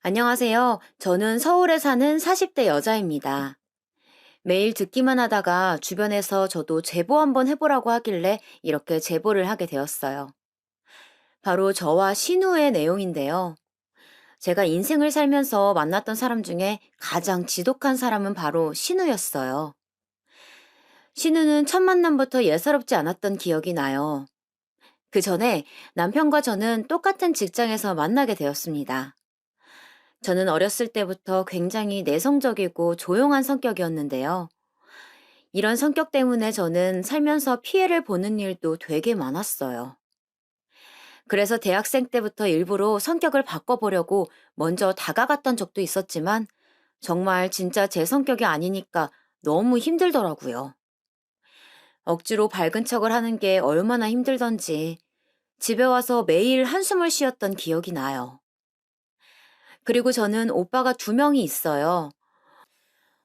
안녕하세요. 저는 서울에 사는 40대 여자입니다. 매일 듣기만 하다가 주변에서 저도 제보 한번 해보라고 하길래 이렇게 제보를 하게 되었어요. 바로 저와 신우의 내용인데요. 제가 인생을 살면서 만났던 사람 중에 가장 지독한 사람은 바로 신우였어요. 신우는 첫 만남부터 예사롭지 않았던 기억이 나요. 그 전에 남편과 저는 똑같은 직장에서 만나게 되었습니다. 저는 어렸을 때부터 굉장히 내성적이고 조용한 성격이었는데요. 이런 성격 때문에 저는 살면서 피해를 보는 일도 되게 많았어요. 그래서 대학생 때부터 일부러 성격을 바꿔보려고 먼저 다가갔던 적도 있었지만 정말 진짜 제 성격이 아니니까 너무 힘들더라고요. 억지로 밝은 척을 하는 게 얼마나 힘들던지 집에 와서 매일 한숨을 쉬었던 기억이 나요. 그리고 저는 오빠가 두 명이 있어요.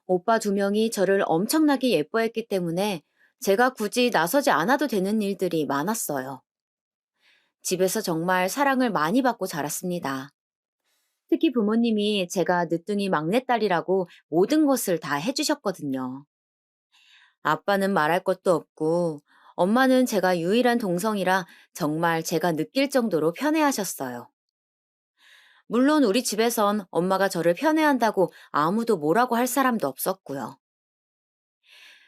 오빠 두 명이 저를 엄청나게 예뻐했기 때문에 제가 굳이 나서지 않아도 되는 일들이 많았어요. 집에서 정말 사랑을 많이 받고 자랐습니다. 특히 부모님이 제가 늦둥이 막내딸이라고 모든 것을 다 해주셨거든요. 아빠는 말할 것도 없고 엄마는 제가 유일한 동성이라 정말 제가 느낄 정도로 편애하셨어요. 물론 우리 집에선 엄마가 저를 편애한다고 아무도 뭐라고 할 사람도 없었고요.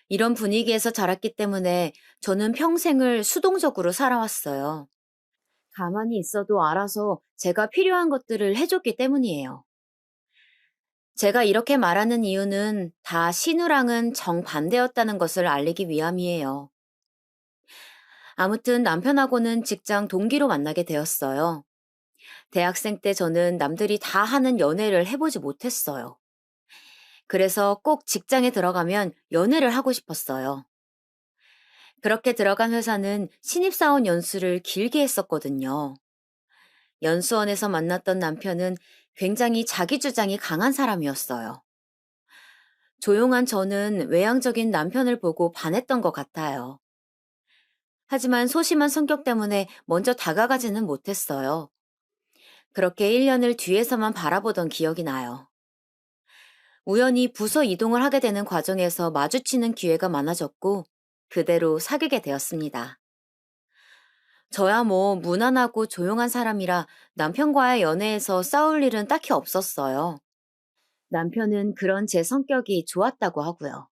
이런 분위기에서 자랐기 때문에 저는 평생을 수동적으로 살아왔어요. 가만히 있어도 알아서 제가 필요한 것들을 해줬기 때문이에요. 제가 이렇게 말하는 이유는 다 신우랑은 정반대였다는 것을 알리기 위함이에요. 아무튼 남편하고는 직장 동기로 만나게 되었어요. 대학생 때 저는 남들이 다 하는 연애를 해보지 못했어요. 그래서 꼭 직장에 들어가면 연애를 하고 싶었어요. 그렇게 들어간 회사는 신입사원 연수를 길게 했었거든요. 연수원에서 만났던 남편은 굉장히 자기 주장이 강한 사람이었어요. 조용한 저는 외향적인 남편을 보고 반했던 것 같아요. 하지만 소심한 성격 때문에 먼저 다가가지는 못했어요. 그렇게 1년을 뒤에서만 바라보던 기억이 나요. 우연히 부서 이동을 하게 되는 과정에서 마주치는 기회가 많아졌고, 그대로 사귀게 되었습니다. 저야 뭐 무난하고 조용한 사람이라 남편과의 연애에서 싸울 일은 딱히 없었어요. 남편은 그런 제 성격이 좋았다고 하고요.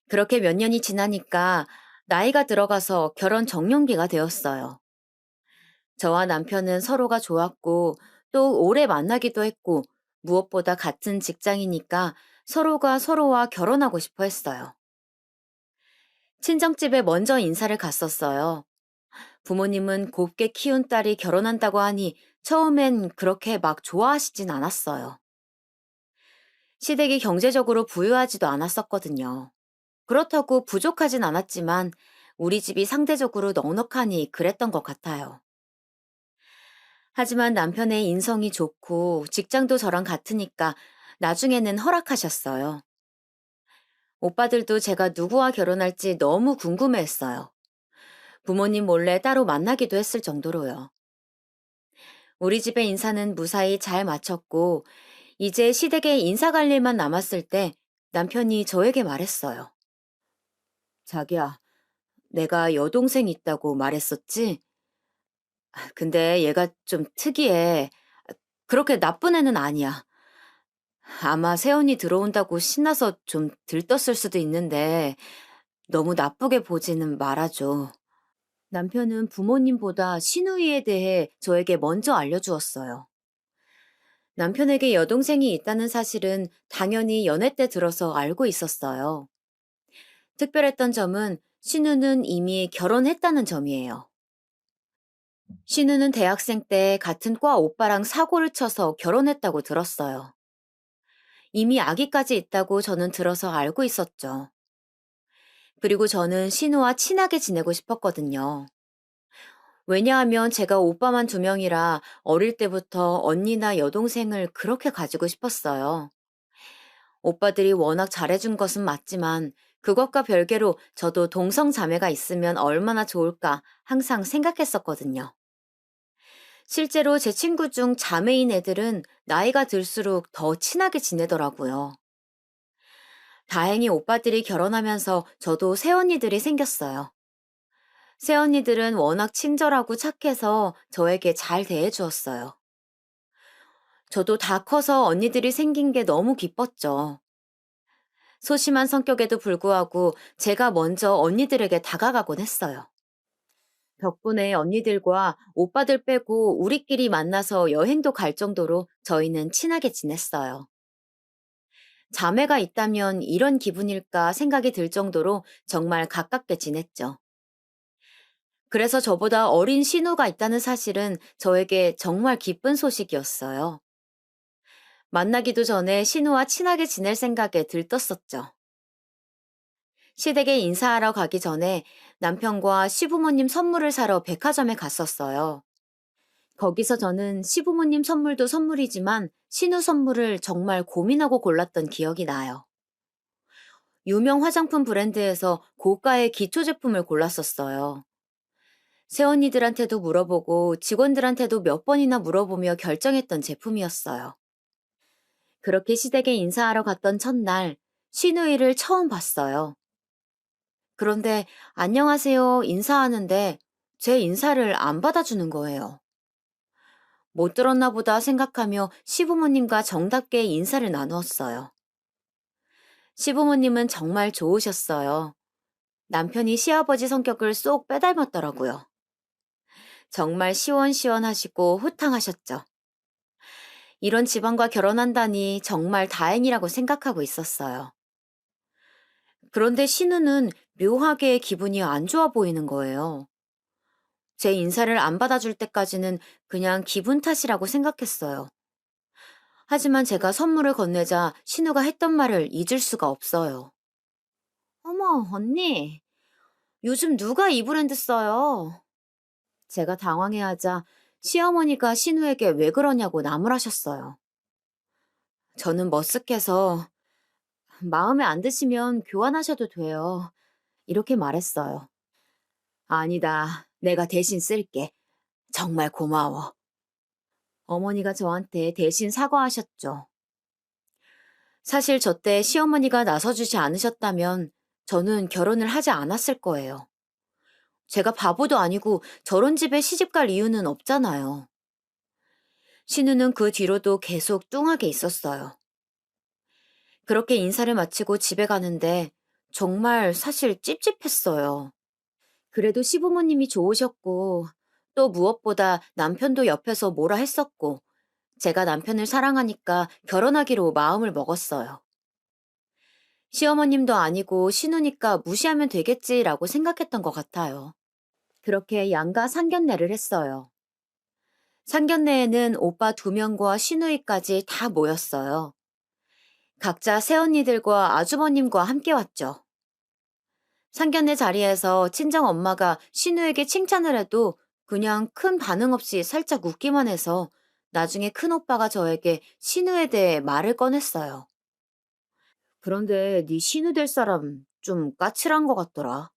그렇게 몇 년이 지나니까 나이가 들어가서 결혼 적령기가 되었어요. 저와 남편은 서로가 좋았고 또 오래 만나기도 했고 무엇보다 같은 직장이니까 서로가 서로와 결혼하고 싶어 했어요. 친정집에 먼저 인사를 갔었어요. 부모님은 곱게 키운 딸이 결혼한다고 하니 처음엔 그렇게 막 좋아하시진 않았어요. 시댁이 경제적으로 부유하지도 않았었거든요. 그렇다고 부족하진 않았지만 우리 집이 상대적으로 넉넉하니 그랬던 것 같아요. 하지만 남편의 인성이 좋고 직장도 저랑 같으니까 나중에는 허락하셨어요. 오빠들도 제가 누구와 결혼할지 너무 궁금해했어요. 부모님 몰래 따로 만나기도 했을 정도로요. 우리 집의 인사는 무사히 잘 마쳤고 이제 시댁에 인사 갈 일만 남았을 때 남편이 저에게 말했어요. 자기야, 내가 여동생 있다고 말했었지? 근데 얘가 좀 특이해. 그렇게 나쁜 애는 아니야. 아마 새언니 들어온다고 신나서 좀 들떴을 수도 있는데 너무 나쁘게 보지는 말아줘. 남편은 부모님보다 시누이에 대해 저에게 먼저 알려주었어요. 남편에게 여동생이 있다는 사실은 당연히 연애 때 들어서 알고 있었어요. 특별했던 점은 신우는 이미 결혼했다는 점이에요. 신우는 대학생 때 같은 과 오빠랑 사고를 쳐서 결혼했다고 들었어요. 이미 아기까지 있다고 저는 들어서 알고 있었죠. 그리고 저는 신우와 친하게 지내고 싶었거든요. 왜냐하면 제가 오빠만 두 명이라 어릴 때부터 언니나 여동생을 그렇게 가지고 싶었어요. 오빠들이 워낙 잘해준 것은 맞지만 그것과 별개로 저도 동성 자매가 있으면 얼마나 좋을까 항상 생각했었거든요. 실제로 제 친구 중 자매인 애들은 나이가 들수록 더 친하게 지내더라고요. 다행히 오빠들이 결혼하면서 저도 새언니들이 생겼어요. 새언니들은 워낙 친절하고 착해서 저에게 잘 대해주었어요. 저도 다 커서 언니들이 생긴 게 너무 기뻤죠. 소심한 성격에도 불구하고 제가 먼저 언니들에게 다가가곤 했어요. 덕분에 언니들과 오빠들 빼고 우리끼리 만나서 여행도 갈 정도로 저희는 친하게 지냈어요. 자매가 있다면 이런 기분일까 생각이 들 정도로 정말 가깝게 지냈죠. 그래서 저보다 어린 신우가 있다는 사실은 저에게 정말 기쁜 소식이었어요. 만나기도 전에 신우와 친하게 지낼 생각에 들떴었죠. 시댁에 인사하러 가기 전에 남편과 시부모님 선물을 사러 백화점에 갔었어요. 거기서 저는 시부모님 선물도 선물이지만 신우 선물을 정말 고민하고 골랐던 기억이 나요. 유명 화장품 브랜드에서 고가의 기초 제품을 골랐었어요. 새언니들한테도 물어보고 직원들한테도 몇 번이나 물어보며 결정했던 제품이었어요. 그렇게 시댁에 인사하러 갔던 첫날, 신우이를 처음 봤어요. 그런데 안녕하세요 인사하는데 제 인사를 안 받아주는 거예요. 못 들었나 보다 생각하며 시부모님과 정답게 인사를 나누었어요. 시부모님은 정말 좋으셨어요. 남편이 시아버지 성격을 쏙 빼닮았더라고요. 정말 시원시원하시고 호탕하셨죠. 이런 집안과 결혼한다니 정말 다행이라고 생각하고 있었어요. 그런데 신우는 묘하게 기분이 안 좋아 보이는 거예요. 제 인사를 안 받아줄 때까지는 그냥 기분 탓이라고 생각했어요. 하지만 제가 선물을 건네자 신우가 했던 말을 잊을 수가 없어요. 어머, 언니, 요즘 누가 이 브랜드 써요? 제가 당황해하자 시어머니가 신우에게 왜 그러냐고 나무라셨어요. 저는 머쓱해서 마음에 안 드시면 교환하셔도 돼요. 이렇게 말했어요. 아니다. 내가 대신 쓸게. 정말 고마워. 어머니가 저한테 대신 사과하셨죠. 사실 저 때 시어머니가 나서주지 않으셨다면 저는 결혼을 하지 않았을 거예요. 제가 바보도 아니고 저런 집에 시집갈 이유는 없잖아요. 신우는 그 뒤로도 계속 뚱하게 있었어요. 그렇게 인사를 마치고 집에 가는데 정말 사실 찝찝했어요. 그래도 시부모님이 좋으셨고 또 무엇보다 남편도 옆에서 뭐라 했었고 제가 남편을 사랑하니까 결혼하기로 마음을 먹었어요. 시어머님도 아니고 신우니까 무시하면 되겠지라고 생각했던 것 같아요. 그렇게 양가 상견례를 했어요. 상견례에는 오빠 2명과 시누이까지 다 모였어요. 각자 새언니들과 아주버님과 함께 왔죠. 상견례 자리에서 친정 엄마가 신우에게 칭찬을 해도 그냥 큰 반응 없이 살짝 웃기만 해서 나중에 큰오빠가 저에게 신우에 대해 말을 꺼냈어요. 그런데 네 신우 될 사람 좀 까칠한 것 같더라.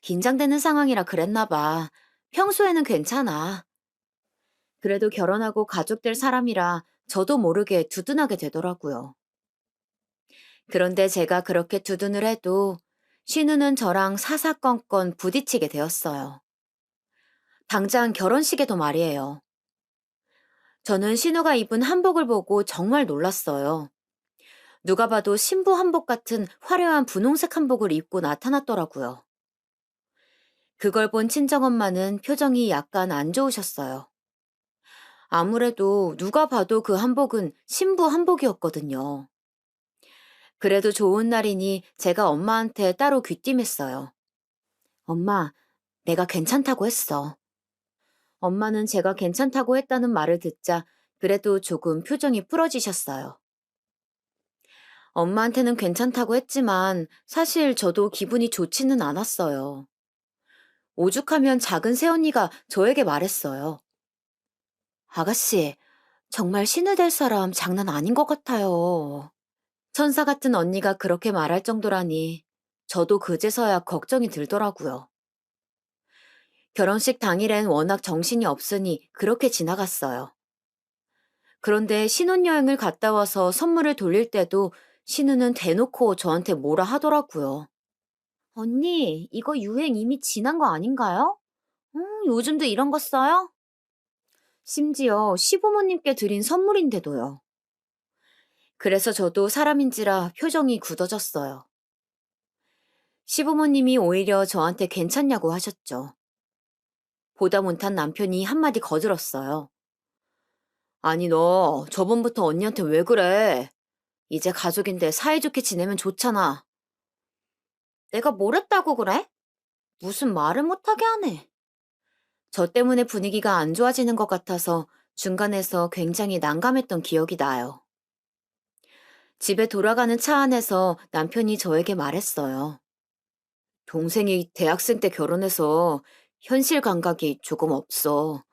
긴장되는 상황이라 그랬나 봐. 평소에는 괜찮아. 그래도 결혼하고 가족 될 사람이라 저도 모르게 두둔하게 되더라고요. 그런데 제가 그렇게 두둔을 해도 신우는 저랑 사사건건 부딪히게 되었어요. 당장 결혼식에도 말이에요. 저는 신우가 입은 한복을 보고 정말 놀랐어요. 누가 봐도 신부 한복 같은 화려한 분홍색 한복을 입고 나타났더라고요. 그걸 본 친정엄마는 표정이 약간 안 좋으셨어요. 아무래도 누가 봐도 그 한복은 신부 한복이었거든요. 그래도 좋은 날이니 제가 엄마한테 따로 귀띔했어요. 엄마, 내가 괜찮다고 했어. 엄마는 제가 괜찮다고 했다는 말을 듣자 그래도 조금 표정이 풀어지셨어요. 엄마한테는 괜찮다고 했지만 사실 저도 기분이 좋지는 않았어요. 오죽하면 작은 새언니가 저에게 말했어요. 아가씨, 정말 신우 될 사람 장난 아닌 것 같아요. 천사 같은 언니가 그렇게 말할 정도라니 저도 그제서야 걱정이 들더라고요. 결혼식 당일엔 워낙 정신이 없으니 그렇게 지나갔어요. 그런데 신혼여행을 갔다 와서 선물을 돌릴 때도 신우는 대놓고 저한테 뭐라 하더라고요. 언니, 이거 유행 이미 지난 거 아닌가요? 요즘도 이런 거 써요? 심지어 시부모님께 드린 선물인데도요. 그래서 저도 사람인지라 표정이 굳어졌어요. 시부모님이 오히려 저한테 괜찮냐고 하셨죠. 보다 못한 남편이 한마디 거들었어요. 아니, 너 저번부터 언니한테 왜 그래? 이제 가족인데 사이좋게 지내면 좋잖아. 내가 뭘 했다고 그래? 무슨 말을 못하게 하네. 저 때문에 분위기가 안 좋아지는 것 같아서 중간에서 굉장히 난감했던 기억이 나요. 집에 돌아가는 차 안에서 남편이 저에게 말했어요. 동생이 대학생 때 결혼해서 현실 감각이 조금 없어.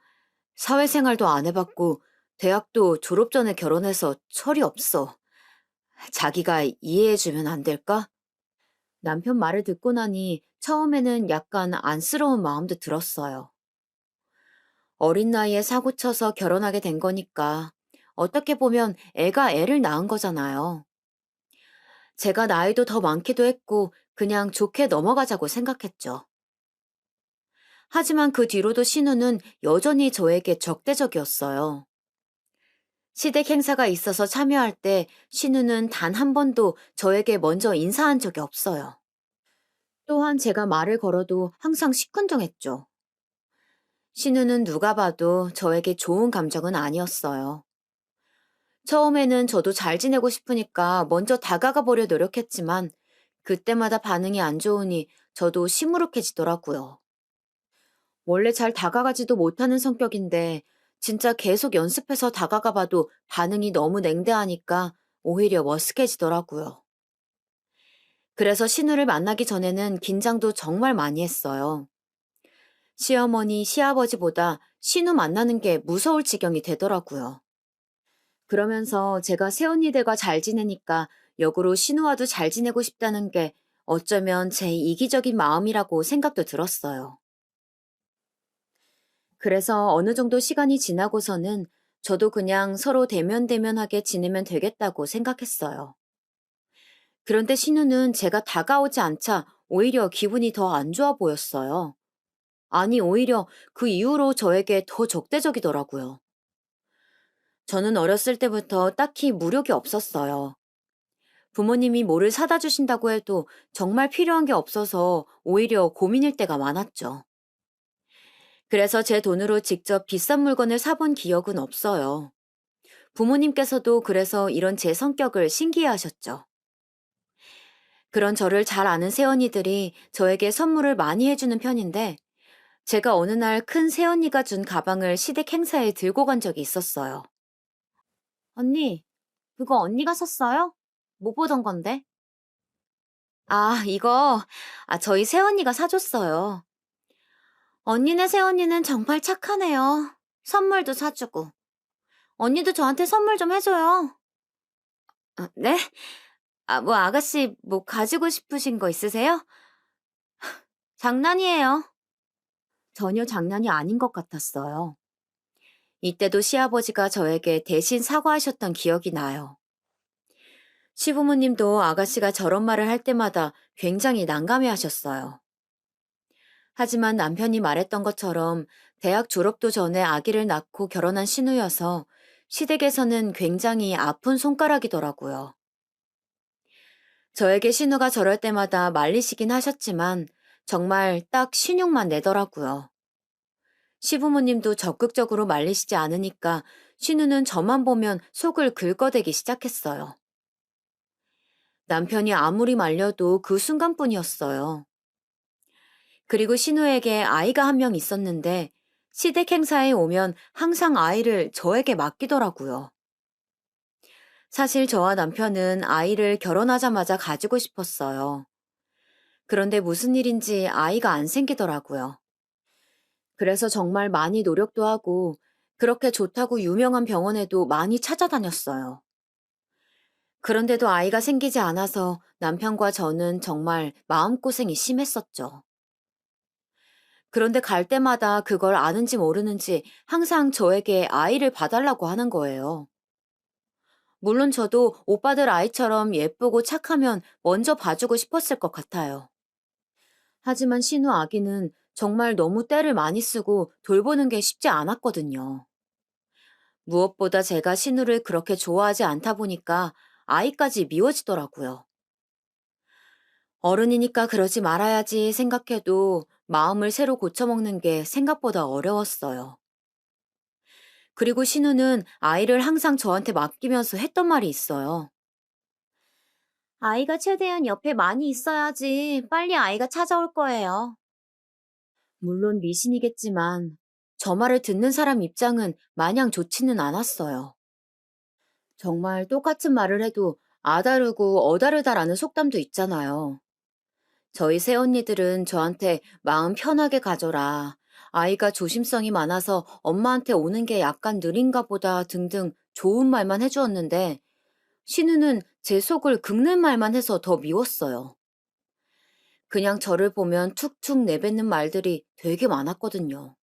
사회생활도 안 해봤고 대학도 졸업 전에 결혼해서 철이 없어. 자기가 이해해주면 안 될까? 남편 말을 듣고 나니 처음에는 약간 안쓰러운 마음도 들었어요. 어린 나이에 사고 쳐서 결혼하게 된 거니까 어떻게 보면 애가 애를 낳은 거잖아요. 제가 나이도 더 많기도 했고 그냥 좋게 넘어가자고 생각했죠. 하지만 그 뒤로도 신우는 여전히 저에게 적대적이었어요. 시댁 행사가 있어서 참여할 때 신우는 단 한 번도 저에게 먼저 인사한 적이 없어요. 또한 제가 말을 걸어도 항상 시큰둥했죠. 신우는 누가 봐도 저에게 좋은 감정은 아니었어요. 처음에는 저도 잘 지내고 싶으니까 먼저 다가가 보려 노력했지만 그때마다 반응이 안 좋으니 저도 시무룩해지더라고요. 원래 잘 다가가지도 못하는 성격인데 진짜 계속 연습해서 다가가 봐도 반응이 너무 냉대하니까 오히려 머쓱해지더라고요. 그래서 신우를 만나기 전에는 긴장도 정말 많이 했어요. 시어머니, 시아버지보다 신우 만나는 게 무서울 지경이 되더라고요. 그러면서 제가 새언니들과 잘 지내니까 역으로 신우와도 잘 지내고 싶다는 게 어쩌면 제 이기적인 마음이라고 생각도 들었어요. 그래서 어느 정도 시간이 지나고서는 저도 그냥 서로 대면대면하게 지내면 되겠다고 생각했어요. 그런데 신우는 제가 다가오지 않자 오히려 기분이 더 안 좋아 보였어요. 아니, 오히려 그 이후로 저에게 더 적대적이더라고요. 저는 어렸을 때부터 딱히 무력이 없었어요. 부모님이 뭐를 사다 주신다고 해도 정말 필요한 게 없어서 오히려 고민일 때가 많았죠. 그래서 제 돈으로 직접 비싼 물건을 사본 기억은 없어요. 부모님께서도 그래서 이런 제 성격을 신기해 하셨죠. 그런 저를 잘 아는 새언니들이 저에게 선물을 많이 해주는 편인데, 제가 어느 날 큰 새언니가 준 가방을 시댁 행사에 들고 간 적이 있었어요. 언니, 그거 언니가 샀어요? 못 보던 건데. 아, 이거, 저희 새언니가 사줬어요. 언니네 새언니는 정말 착하네요. 선물도 사주고. 언니도 저한테 선물 좀 해줘요. 네? 뭐 아가씨 뭐 가지고 싶으신 거 있으세요? 장난이에요. 전혀 장난이 아닌 것 같았어요. 이때도 시아버지가 저에게 대신 사과하셨던 기억이 나요. 시부모님도 아가씨가 저런 말을 할 때마다 굉장히 난감해 하셨어요. 하지만 남편이 말했던 것처럼 대학 졸업도 전에 아기를 낳고 결혼한 신우여서 시댁에서는 굉장히 아픈 손가락이더라고요. 저에게 신우가 저럴 때마다 말리시긴 하셨지만 정말 딱 신용만 내더라고요. 시부모님도 적극적으로 말리시지 않으니까 신우는 저만 보면 속을 긁어대기 시작했어요. 남편이 아무리 말려도 그 순간뿐이었어요. 그리고 신우에게 아이가 한 명 있었는데 시댁 행사에 오면 항상 아이를 저에게 맡기더라고요. 사실 저와 남편은 아이를 결혼하자마자 가지고 싶었어요. 그런데 무슨 일인지 아이가 안 생기더라고요. 그래서 정말 많이 노력도 하고 그렇게 좋다고 유명한 병원에도 많이 찾아다녔어요. 그런데도 아이가 생기지 않아서 남편과 저는 정말 마음고생이 심했었죠. 그런데 갈 때마다 그걸 아는지 모르는지 항상 저에게 아이를 봐달라고 하는 거예요. 물론 저도 오빠들 아이처럼 예쁘고 착하면 먼저 봐주고 싶었을 것 같아요. 하지만 신우 아기는 정말 너무 떼를 많이 쓰고 돌보는 게 쉽지 않았거든요. 무엇보다 제가 신우를 그렇게 좋아하지 않다 보니까 아이까지 미워지더라고요. 어른이니까 그러지 말아야지 생각해도 마음을 새로 고쳐먹는 게 생각보다 어려웠어요. 그리고 신우는 아이를 항상 저한테 맡기면서 했던 말이 있어요. 아이가 최대한 옆에 많이 있어야지 빨리 아이가 찾아올 거예요. 물론 미신이겠지만 저 말을 듣는 사람 입장은 마냥 좋지는 않았어요. 정말 똑같은 말을 해도 아다르고 어다르다라는 속담도 있잖아요. 저희 새언니들은 저한테 마음 편하게 가져라. 아이가 조심성이 많아서 엄마한테 오는 게 약간 느린가 보다 등등 좋은 말만 해주었는데 신우는 제 속을 긁는 말만 해서 더 미웠어요. 그냥 저를 보면 툭툭 내뱉는 말들이 되게 많았거든요.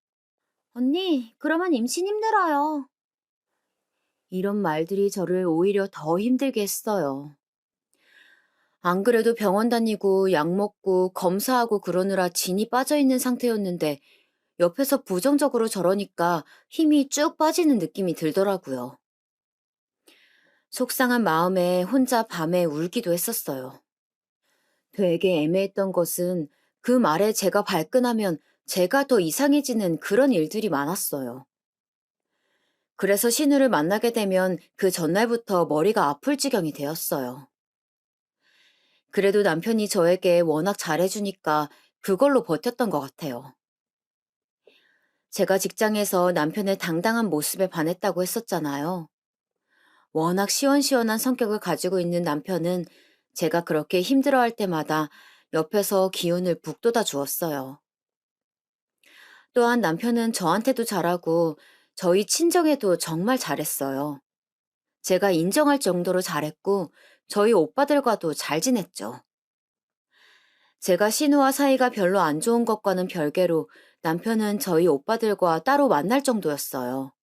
언니, 그러면 임신 힘들어요. 이런 말들이 저를 오히려 더 힘들게 했어요. 안 그래도 병원 다니고 약 먹고 검사하고 그러느라 진이 빠져 있는 상태였는데 옆에서 부정적으로 저러니까 힘이 쭉 빠지는 느낌이 들더라고요. 속상한 마음에 혼자 밤에 울기도 했었어요. 되게 애매했던 것은 그 말에 제가 발끈하면 제가 더 이상해지는 그런 일들이 많았어요. 그래서 신우를 만나게 되면 그 전날부터 머리가 아플 지경이 되었어요. 그래도 남편이 저에게 워낙 잘해주니까 그걸로 버텼던 것 같아요. 제가 직장에서 남편의 당당한 모습에 반했다고 했었잖아요. 워낙 시원시원한 성격을 가지고 있는 남편은 제가 그렇게 힘들어할 때마다 옆에서 기운을 북돋아 주었어요. 또한 남편은 저한테도 잘하고 저희 친정에도 정말 잘했어요. 제가 인정할 정도로 잘했고 저희 오빠들과도 잘 지냈죠. 제가 신우와 사이가 별로 안 좋은 것과는 별개로 남편은 저희 오빠들과 따로 만날 정도였어요.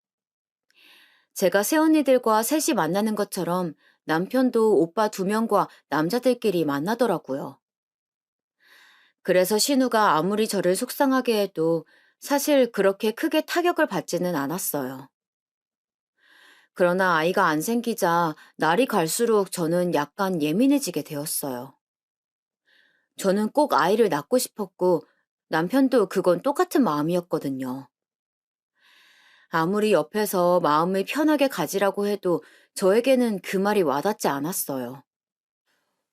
제가 새언니들과 셋이 만나는 것처럼 남편도 오빠 두 명과 남자들끼리 만나더라고요. 그래서 신우가 아무리 저를 속상하게 해도 사실 그렇게 크게 타격을 받지는 않았어요. 그러나 아이가 안 생기자 날이 갈수록 저는 약간 예민해지게 되었어요. 저는 꼭 아이를 낳고 싶었고 남편도 그건 똑같은 마음이었거든요. 아무리 옆에서 마음을 편하게 가지라고 해도 저에게는 그 말이 와닿지 않았어요.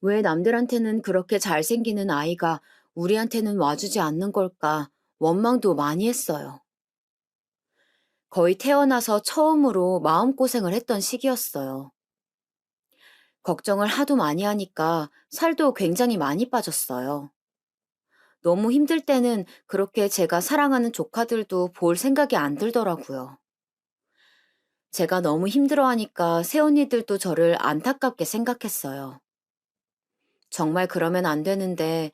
왜 남들한테는 그렇게 잘생기는 아이가 우리한테는 와주지 않는 걸까 원망도 많이 했어요. 거의 태어나서 처음으로 마음고생을 했던 시기였어요. 걱정을 하도 많이 하니까 살도 굉장히 많이 빠졌어요. 너무 힘들 때는 그렇게 제가 사랑하는 조카들도 볼 생각이 안 들더라고요. 제가 너무 힘들어하니까 새언니들도 저를 안타깝게 생각했어요. 정말 그러면 안 되는데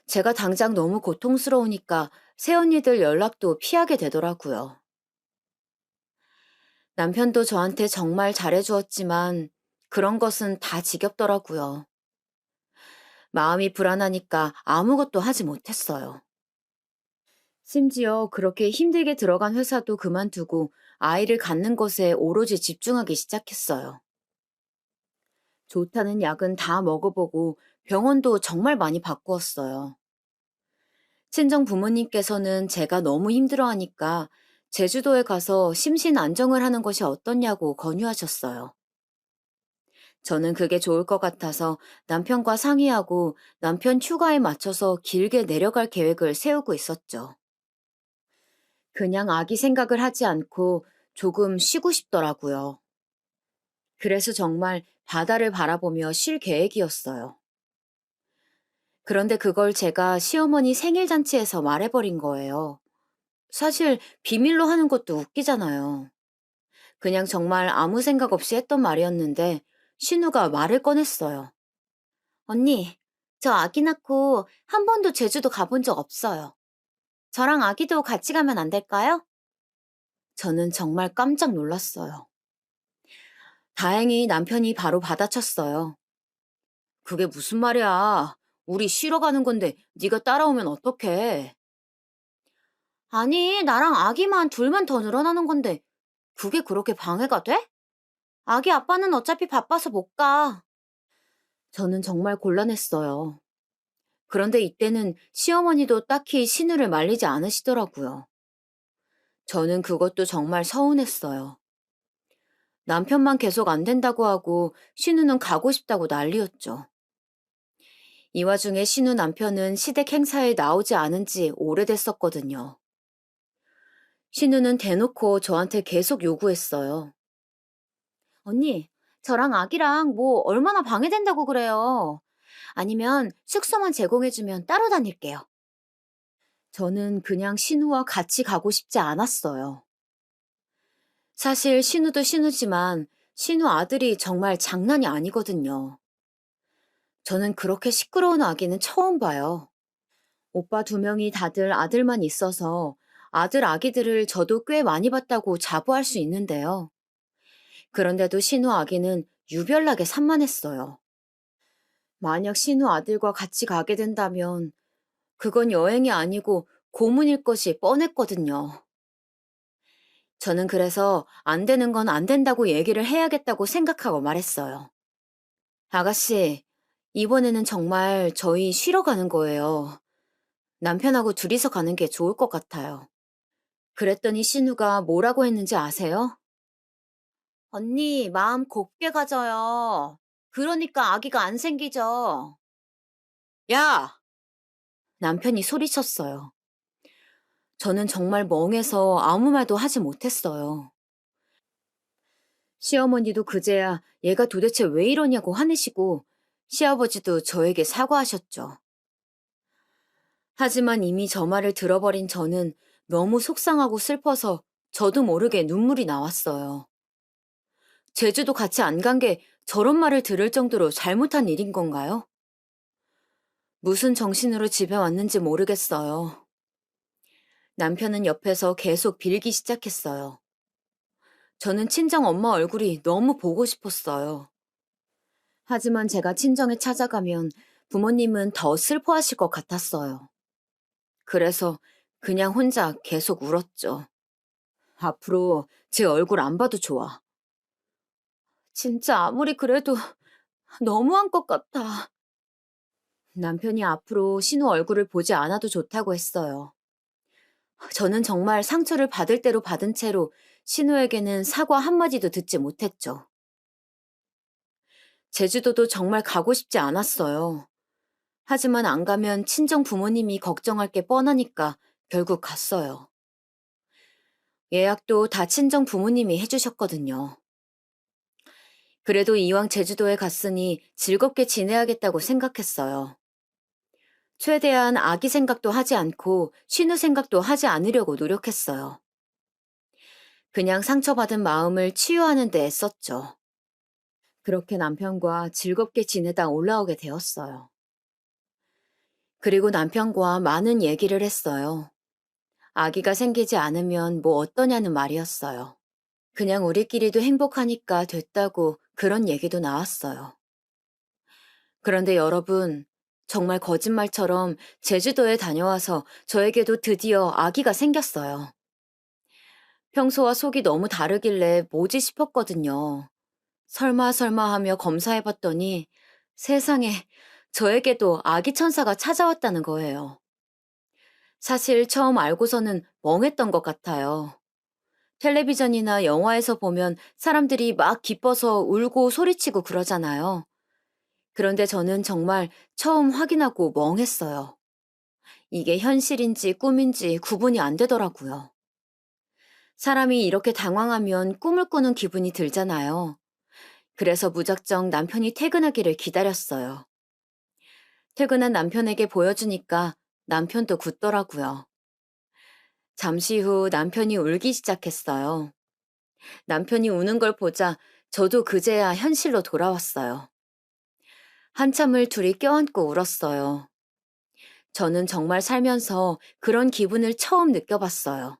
제가 당장 너무 고통스러우니까 새언니들 연락도 피하게 되더라고요. 남편도 저한테 정말 잘해주었지만 그런 것은 다 지겹더라고요. 마음이 불안하니까 아무것도 하지 못했어요. 심지어 그렇게 힘들게 들어간 회사도 그만두고 아이를 갖는 것에 오로지 집중하기 시작했어요. 좋다는 약은 다 먹어보고 병원도 정말 많이 바꾸었어요. 친정 부모님께서는 제가 너무 힘들어하니까 제주도에 가서 심신 안정을 하는 것이 어떻냐고 권유하셨어요. 저는 그게 좋을 것 같아서 남편과 상의하고 남편 휴가에 맞춰서 길게 내려갈 계획을 세우고 있었죠. 그냥 아기 생각을 하지 않고 조금 쉬고 싶더라고요. 그래서 정말 바다를 바라보며 쉴 계획이었어요. 그런데 그걸 제가 시어머니 생일 잔치에서 말해버린 거예요. 사실 비밀로 하는 것도 웃기잖아요. 그냥 정말 아무 생각 없이 했던 말이었는데 신우가 말을 꺼냈어요. 언니, 저 아기 낳고 한 번도 제주도 가본 적 없어요. 저랑 아기도 같이 가면 안 될까요? 저는 정말 깜짝 놀랐어요. 다행히 남편이 바로 받아쳤어요. 그게 무슨 말이야. 우리 쉬러 가는 건데 네가 따라오면 어떡해. 아니, 나랑 아기만 둘만 더 늘어나는 건데 그게 그렇게 방해가 돼? 아기 아빠는 어차피 바빠서 못 가. 저는 정말 곤란했어요. 그런데 이때는 시어머니도 딱히 신우를 말리지 않으시더라고요. 저는 그것도 정말 서운했어요. 남편만 계속 안 된다고 하고 신우는 가고 싶다고 난리였죠. 이 와중에 신우 남편은 시댁 행사에 나오지 않은 지 오래됐었거든요. 신우는 대놓고 저한테 계속 요구했어요. 언니, 저랑 아기랑 뭐 얼마나 방해된다고 그래요. 아니면 숙소만 제공해주면 따로 다닐게요. 저는 그냥 신우와 같이 가고 싶지 않았어요. 사실 신우도 신우지만 신우 아들이 정말 장난이 아니거든요. 저는 그렇게 시끄러운 아기는 처음 봐요. 오빠 두 명이 다들 아들만 있어서 아들 아기들을 저도 꽤 많이 봤다고 자부할 수 있는데요. 그런데도 신우 아기는 유별나게 산만했어요. 만약 신우 아들과 같이 가게 된다면 그건 여행이 아니고 고문일 것이 뻔했거든요. 저는 그래서 안 되는 건 안 된다고 얘기를 해야겠다고 생각하고 말했어요. 아가씨, 이번에는 정말 저희 쉬러 가는 거예요. 남편하고 둘이서 가는 게 좋을 것 같아요. 그랬더니 신우가 뭐라고 했는지 아세요? 언니, 마음 곱게 가져요. 그러니까 아기가 안 생기죠. 야! 남편이 소리쳤어요. 저는 정말 멍해서 아무 말도 하지 못했어요. 시어머니도 그제야 얘가 도대체 왜 이러냐고 화내시고 시아버지도 저에게 사과하셨죠. 하지만 이미 저 말을 들어버린 저는 너무 속상하고 슬퍼서 저도 모르게 눈물이 나왔어요. 제주도 같이 안 간 게 저런 말을 들을 정도로 잘못한 일인 건가요? 무슨 정신으로 집에 왔는지 모르겠어요. 남편은 옆에서 계속 빌기 시작했어요. 저는 친정 엄마 얼굴이 너무 보고 싶었어요. 하지만 제가 친정에 찾아가면 부모님은 더 슬퍼하실 것 같았어요. 그래서 그냥 혼자 계속 울었죠. 앞으로 제 얼굴 안 봐도 좋아. 진짜 아무리 그래도 너무한 것 같아. 남편이 앞으로 신우 얼굴을 보지 않아도 좋다고 했어요. 저는 정말 상처를 받을 대로 받은 채로 신우에게는 사과 한마디도 듣지 못했죠. 제주도도 정말 가고 싶지 않았어요. 하지만 안 가면 친정 부모님이 걱정할 게 뻔하니까 결국 갔어요. 예약도 다 친정 부모님이 해주셨거든요. 그래도 이왕 제주도에 갔으니 즐겁게 지내야겠다고 생각했어요. 최대한 아기 생각도 하지 않고 신우 생각도 하지 않으려고 노력했어요. 그냥 상처받은 마음을 치유하는 데 애썼죠. 그렇게 남편과 즐겁게 지내다 올라오게 되었어요. 그리고 남편과 많은 얘기를 했어요. 아기가 생기지 않으면 뭐 어떠냐는 말이었어요. 그냥 우리끼리도 행복하니까 됐다고 그런 얘기도 나왔어요. 그런데 여러분, 정말 거짓말처럼 제주도에 다녀와서 저에게도 드디어 아기가 생겼어요. 평소와 속이 너무 다르길래 뭐지 싶었거든요. 설마 하며 검사해봤더니 세상에 저에게도 아기 천사가 찾아왔다는 거예요. 사실 처음 알고서는 멍했던 것 같아요. 텔레비전이나 영화에서 보면 사람들이 막 기뻐서 울고 소리치고 그러잖아요. 그런데 저는 정말 처음 확인하고 멍했어요. 이게 현실인지 꿈인지 구분이 안 되더라고요. 사람이 이렇게 당황하면 꿈을 꾸는 기분이 들잖아요. 그래서 무작정 남편이 퇴근하기를 기다렸어요. 퇴근한 남편에게 보여주니까 남편도 굳더라고요. 잠시 후 남편이 울기 시작했어요. 남편이 우는 걸 보자 저도 그제야 현실로 돌아왔어요. 한참을 둘이 껴안고 울었어요. 저는 정말 살면서 그런 기분을 처음 느껴봤어요.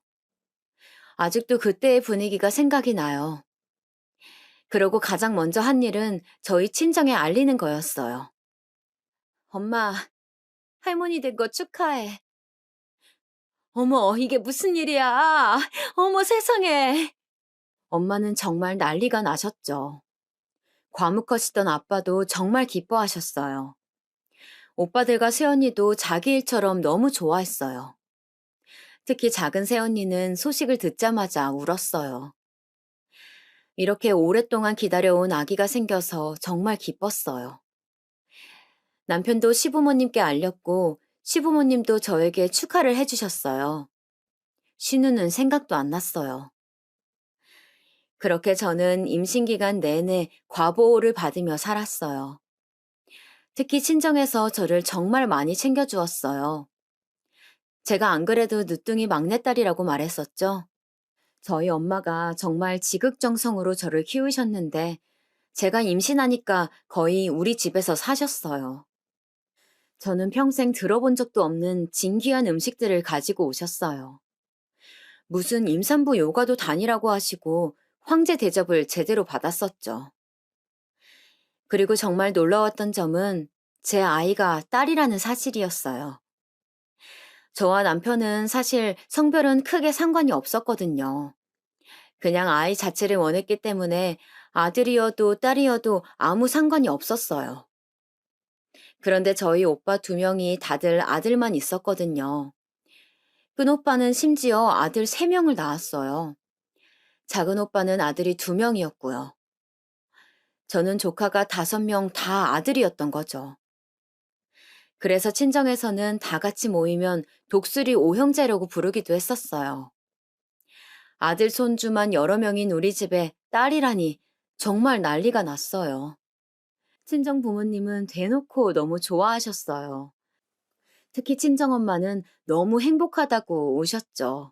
아직도 그때의 분위기가 생각이 나요. 그러고 가장 먼저 한 일은 저희 친정에 알리는 거였어요. 엄마, 할머니 된 거 축하해. 어머, 이게 무슨 일이야? 어머, 세상에. 엄마는 정말 난리가 나셨죠. 과묵하시던 아빠도 정말 기뻐하셨어요. 오빠들과 새언니도 자기 일처럼 너무 좋아했어요. 특히 작은 새언니는 소식을 듣자마자 울었어요. 이렇게 오랫동안 기다려온 아기가 생겨서 정말 기뻤어요. 남편도 시부모님께 알렸고 시부모님도 저에게 축하를 해주셨어요. 신우는 생각도 안 났어요. 그렇게 저는 임신기간 내내 과보호를 받으며 살았어요. 특히 친정에서 저를 정말 많이 챙겨주었어요. 제가 안 그래도 늦둥이 막내딸이라고 말했었죠. 저희 엄마가 정말 지극정성으로 저를 키우셨는데 제가 임신하니까 거의 우리 집에서 사셨어요. 저는 평생 들어본 적도 없는 진귀한 음식들을 가지고 오셨어요. 무슨 임산부 요가도 다니라고 하시고 황제 대접을 제대로 받았었죠. 그리고 정말 놀라웠던 점은 제 아이가 딸이라는 사실이었어요. 저와 남편은 사실 성별은 크게 상관이 없었거든요. 그냥 아이 자체를 원했기 때문에 아들이어도 딸이어도 아무 상관이 없었어요. 그런데 저희 오빠 두 명이 다들 아들만 있었거든요. 큰 오빠는 심지어 아들 세 명을 낳았어요. 작은 오빠는 아들이 두 명이었고요. 저는 조카가 다섯 명 다 아들이었던 거죠. 그래서 친정에서는 다 같이 모이면 독수리 오형제라고 부르기도 했었어요. 아들 손주만 여러 명인 우리 집에 딸이라니 정말 난리가 났어요. 친정 부모님은 대놓고 너무 좋아하셨어요. 특히 친정엄마는 너무 행복하다고 우셨죠.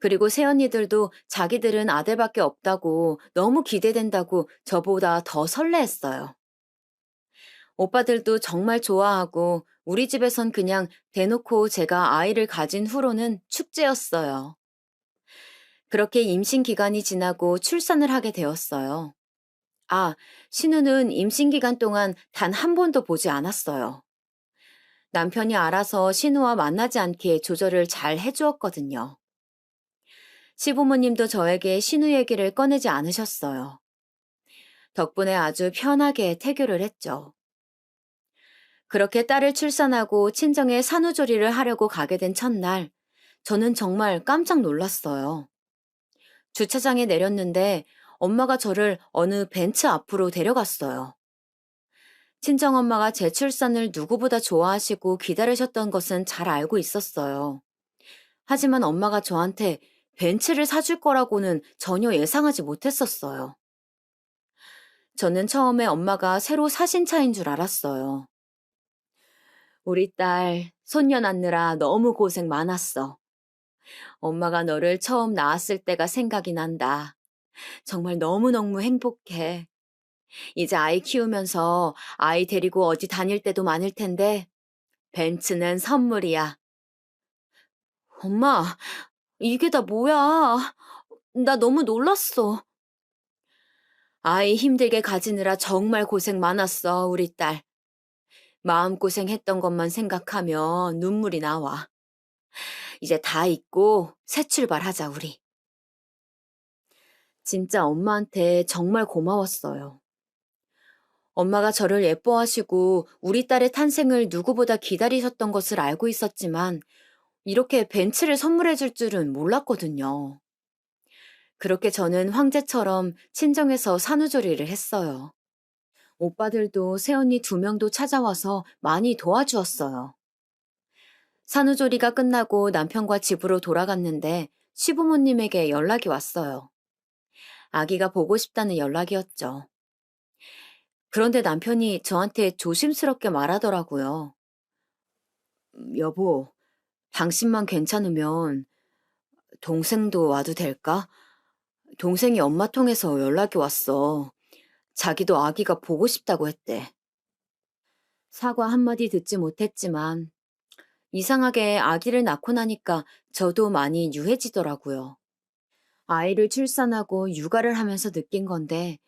그리고 새언니들도 자기들은 아들밖에 없다고 너무 기대된다고 저보다 더 설레했어요. 오빠들도 정말 좋아하고 우리 집에선 그냥 대놓고 제가 아이를 가진 후로는 축제였어요. 그렇게 임신 기간이 지나고 출산을 하게 되었어요. 아, 신우는 임신 기간 동안 단 한 번도 보지 않았어요. 남편이 알아서 신우와 만나지 않게 조절을 잘 해주었거든요. 시부모님도 저에게 신우 얘기를 꺼내지 않으셨어요. 덕분에 아주 편하게 태교를 했죠. 그렇게 딸을 출산하고 친정에 산후조리를 하려고 가게 된 첫날, 저는 정말 깜짝 놀랐어요. 주차장에 내렸는데 엄마가 저를 어느 벤츠 앞으로 데려갔어요. 친정엄마가 제 출산을 누구보다 좋아하시고 기다리셨던 것은 잘 알고 있었어요. 하지만 엄마가 저한테 벤츠를 사줄 거라고는 전혀 예상하지 못했었어요. 저는 처음에 엄마가 새로 사신 차인 줄 알았어요. 우리 딸, 손녀 낳느라 너무 고생 많았어. 엄마가 너를 처음 낳았을 때가 생각이 난다. 정말 너무너무 행복해. 이제 아이 키우면서 아이 데리고 어디 다닐 때도 많을 텐데, 벤츠는 선물이야. 엄마, 이게 다 뭐야? 나 너무 놀랐어. 아이 힘들게 가지느라 정말 고생 많았어, 우리 딸. 마음고생했던 것만 생각하면 눈물이 나와. 이제 다 잊고 새 출발하자, 우리. 진짜 엄마한테 정말 고마웠어요. 엄마가 저를 예뻐하시고 우리 딸의 탄생을 누구보다 기다리셨던 것을 알고 있었지만 이렇게 벤츠를 선물해 줄 줄은 몰랐거든요. 그렇게 저는 황제처럼 친정에서 산후조리를 했어요. 오빠들도 새언니 두 명도 찾아와서 많이 도와주었어요. 산후조리가 끝나고 남편과 집으로 돌아갔는데 시부모님에게 연락이 왔어요. 아기가 보고 싶다는 연락이었죠. 그런데 남편이 저한테 조심스럽게 말하더라고요. 여보, 당신만 괜찮으면 동생도 와도 될까? 동생이 엄마 통해서 연락이 왔어. 자기도 아기가 보고 싶다고 했대. 사과 한마디 듣지 못했지만 이상하게 아기를 낳고 나니까 저도 많이 유해지더라고요. 아이를 출산하고 육아를 하면서 느낀 건데,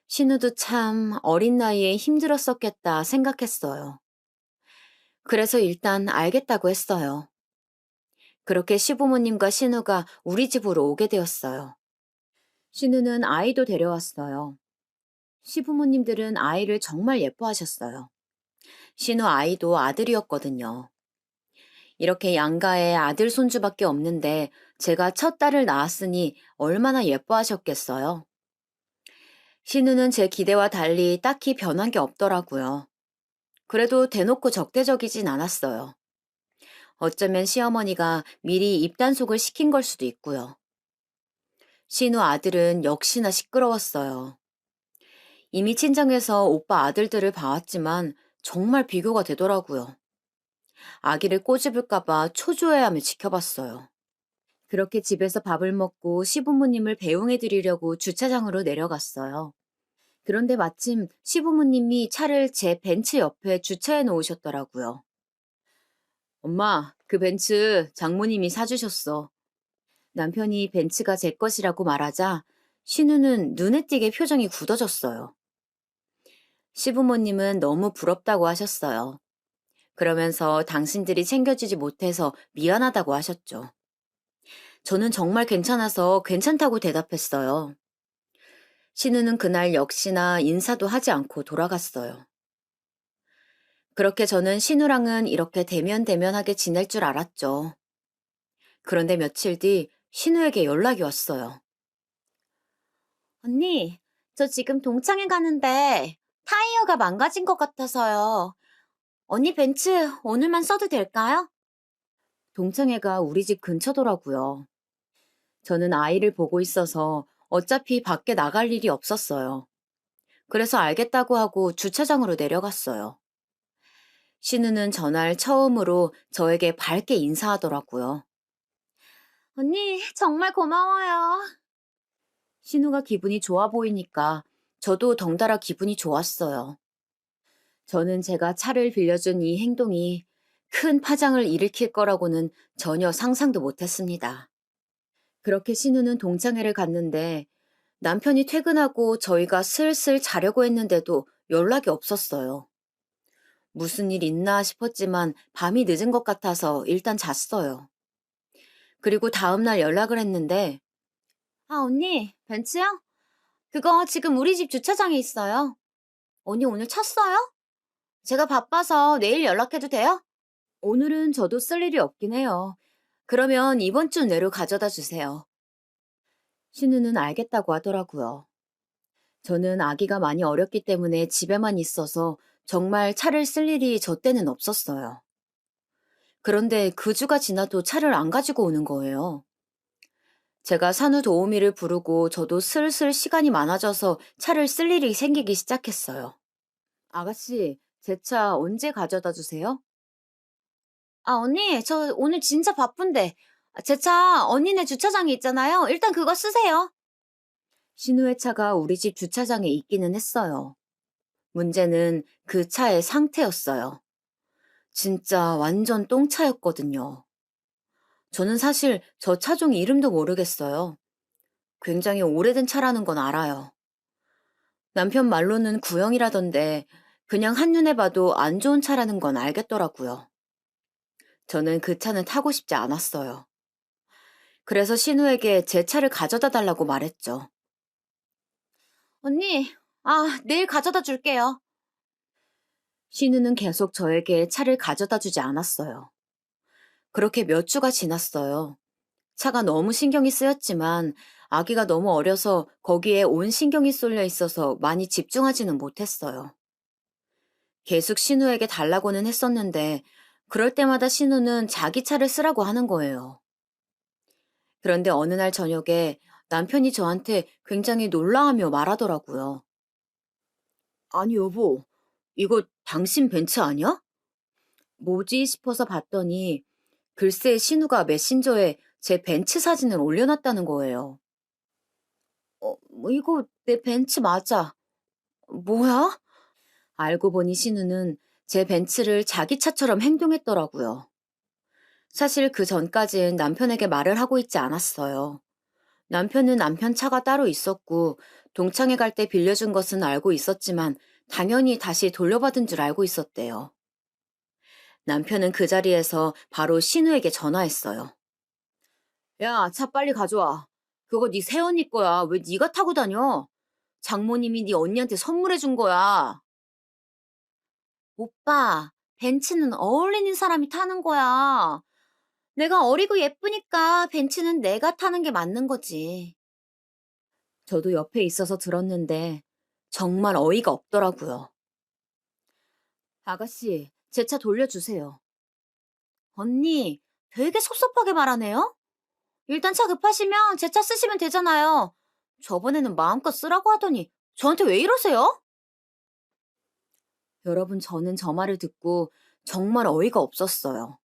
신우도 참 어린 나이에 힘들었었겠다 생각했어요. 그래서 일단 알겠다고 했어요. 그렇게 시부모님과 신우가 우리 집으로 오게 되었어요. 신우는 아이도 데려왔어요. 시부모님들은 아이를 정말 예뻐하셨어요. 신우 아이도 아들이었거든요. 이렇게 양가에 아들 손주밖에 없는데 제가 첫 딸을 낳았으니 얼마나 예뻐하셨겠어요. 신우는 제 기대와 달리 딱히 변한 게 없더라고요. 그래도 대놓고 적대적이진 않았어요. 어쩌면 시어머니가 미리 입단속을 시킨 걸 수도 있고요. 신우 아들은 역시나 시끄러웠어요. 이미 친정에서 오빠 아들들을 봐왔지만 정말 비교가 되더라고요. 아기를 꼬집을까봐 초조해하며 지켜봤어요. 그렇게 집에서 밥을 먹고 시부모님을 배웅해 드리려고 주차장으로 내려갔어요. 그런데 마침 시부모님이 차를 제 벤츠 옆에 주차해 놓으셨더라고요. 엄마, 그 벤츠 장모님이 사주셨어. 남편이 벤츠가 제 것이라고 말하자 신우는 눈에 띄게 표정이 굳어졌어요. 시부모님은 너무 부럽다고 하셨어요. 그러면서 당신들이 챙겨주지 못해서 미안하다고 하셨죠. 저는 정말 괜찮아서 괜찮다고 대답했어요. 신우는 그날 역시나 인사도 하지 않고 돌아갔어요. 그렇게 저는 신우랑은 이렇게 대면대면하게 지낼 줄 알았죠. 그런데 며칠 뒤 신우에게 연락이 왔어요. 언니, 저 지금 동창회 가는데 타이어가 망가진 것 같아서요. 언니 벤츠 오늘만 써도 될까요? 동창회가 우리 집 근처더라고요. 저는 아이를 보고 있어서 어차피 밖에 나갈 일이 없었어요. 그래서 알겠다고 하고 주차장으로 내려갔어요. 신우는 전날 처음으로 저에게 밝게 인사하더라고요. 언니, 정말 고마워요. 신우가 기분이 좋아 보이니까 저도 덩달아 기분이 좋았어요. 저는 제가 차를 빌려준 이 행동이 큰 파장을 일으킬 거라고는 전혀 상상도 못했습니다. 그렇게 신우는 동창회를 갔는데 남편이 퇴근하고 저희가 슬슬 자려고 했는데도 연락이 없었어요. 무슨 일 있나 싶었지만 밤이 늦은 것 같아서 일단 잤어요. 그리고 다음날 연락을 했는데, 아, 언니, 벤츠요? 그거 지금 우리 집 주차장에 있어요. 언니 오늘 찼어요? 제가 바빠서 내일 연락해도 돼요? 오늘은 저도 쓸 일이 없긴 해요. 그러면 이번 주 내로 가져다 주세요. 신우는 알겠다고 하더라고요. 저는 아기가 많이 어렸기 때문에 집에만 있어서 정말 차를 쓸 일이 저 때는 없었어요. 그런데 그 주가 지나도 차를 안 가지고 오는 거예요. 제가 산후 도우미를 부르고 저도 슬슬 시간이 많아져서 차를 쓸 일이 생기기 시작했어요. 아가씨, 제 차 언제 가져다 주세요? 아, 언니, 저 오늘 진짜 바쁜데. 제 차 언니네 주차장에 있잖아요. 일단 그거 쓰세요. 신우의 차가 우리 집 주차장에 있기는 했어요. 문제는 그 차의 상태였어요. 진짜 완전 똥차였거든요. 저는 사실 저 차종 이름도 모르겠어요. 굉장히 오래된 차라는 건 알아요. 남편 말로는 구형이라던데 그냥 한눈에 봐도 안 좋은 차라는 건 알겠더라고요. 저는 그 차는 타고 싶지 않았어요. 그래서 신우에게 제 차를 가져다 달라고 말했죠. 언니, 내일 가져다 줄게요. 신우는 계속 저에게 차를 가져다 주지 않았어요. 그렇게 몇 주가 지났어요. 차가 너무 신경이 쓰였지만 아기가 너무 어려서 거기에 온 신경이 쏠려 있어서 많이 집중하지는 못했어요. 계속 신우에게 달라고는 했었는데 그럴 때마다 신우는 자기 차를 쓰라고 하는 거예요. 그런데 어느 날 저녁에 남편이 저한테 굉장히 놀라하며 말하더라고요. 아니 여보, 이거 당신 벤츠 아니야? 뭐지 싶어서 봤더니 글쎄 신우가 메신저에 제 벤츠 사진을 올려놨다는 거예요. 이거 내 벤츠 맞아. 뭐야? 알고 보니 신우는 제 벤츠를 자기 차처럼 행동했더라고요. 사실 그 전까진 남편에게 말을 하고 있지 않았어요. 남편은 남편 차가 따로 있었고, 동창회 갈 때 빌려준 것은 알고 있었지만, 당연히 다시 돌려받은 줄 알고 있었대요. 남편은 그 자리에서 바로 신우에게 전화했어요. 야, 차 빨리 가져와. 그거 네 새언니 거야. 왜 네가 타고 다녀? 장모님이 네 언니한테 선물해 준 거야. 오빠, 벤츠는 어울리는 사람이 타는 거야. 내가 어리고 예쁘니까 벤츠는 내가 타는 게 맞는 거지. 저도 옆에 있어서 들었는데 정말 어이가 없더라고요. 아가씨, 제 차 돌려주세요. 언니, 되게 섭섭하게 말하네요? 일단 차 급하시면 제 차 쓰시면 되잖아요. 저번에는 마음껏 쓰라고 하더니 저한테 왜 이러세요? 여러분, 저는 저 말을 듣고 정말 어이가 없었어요.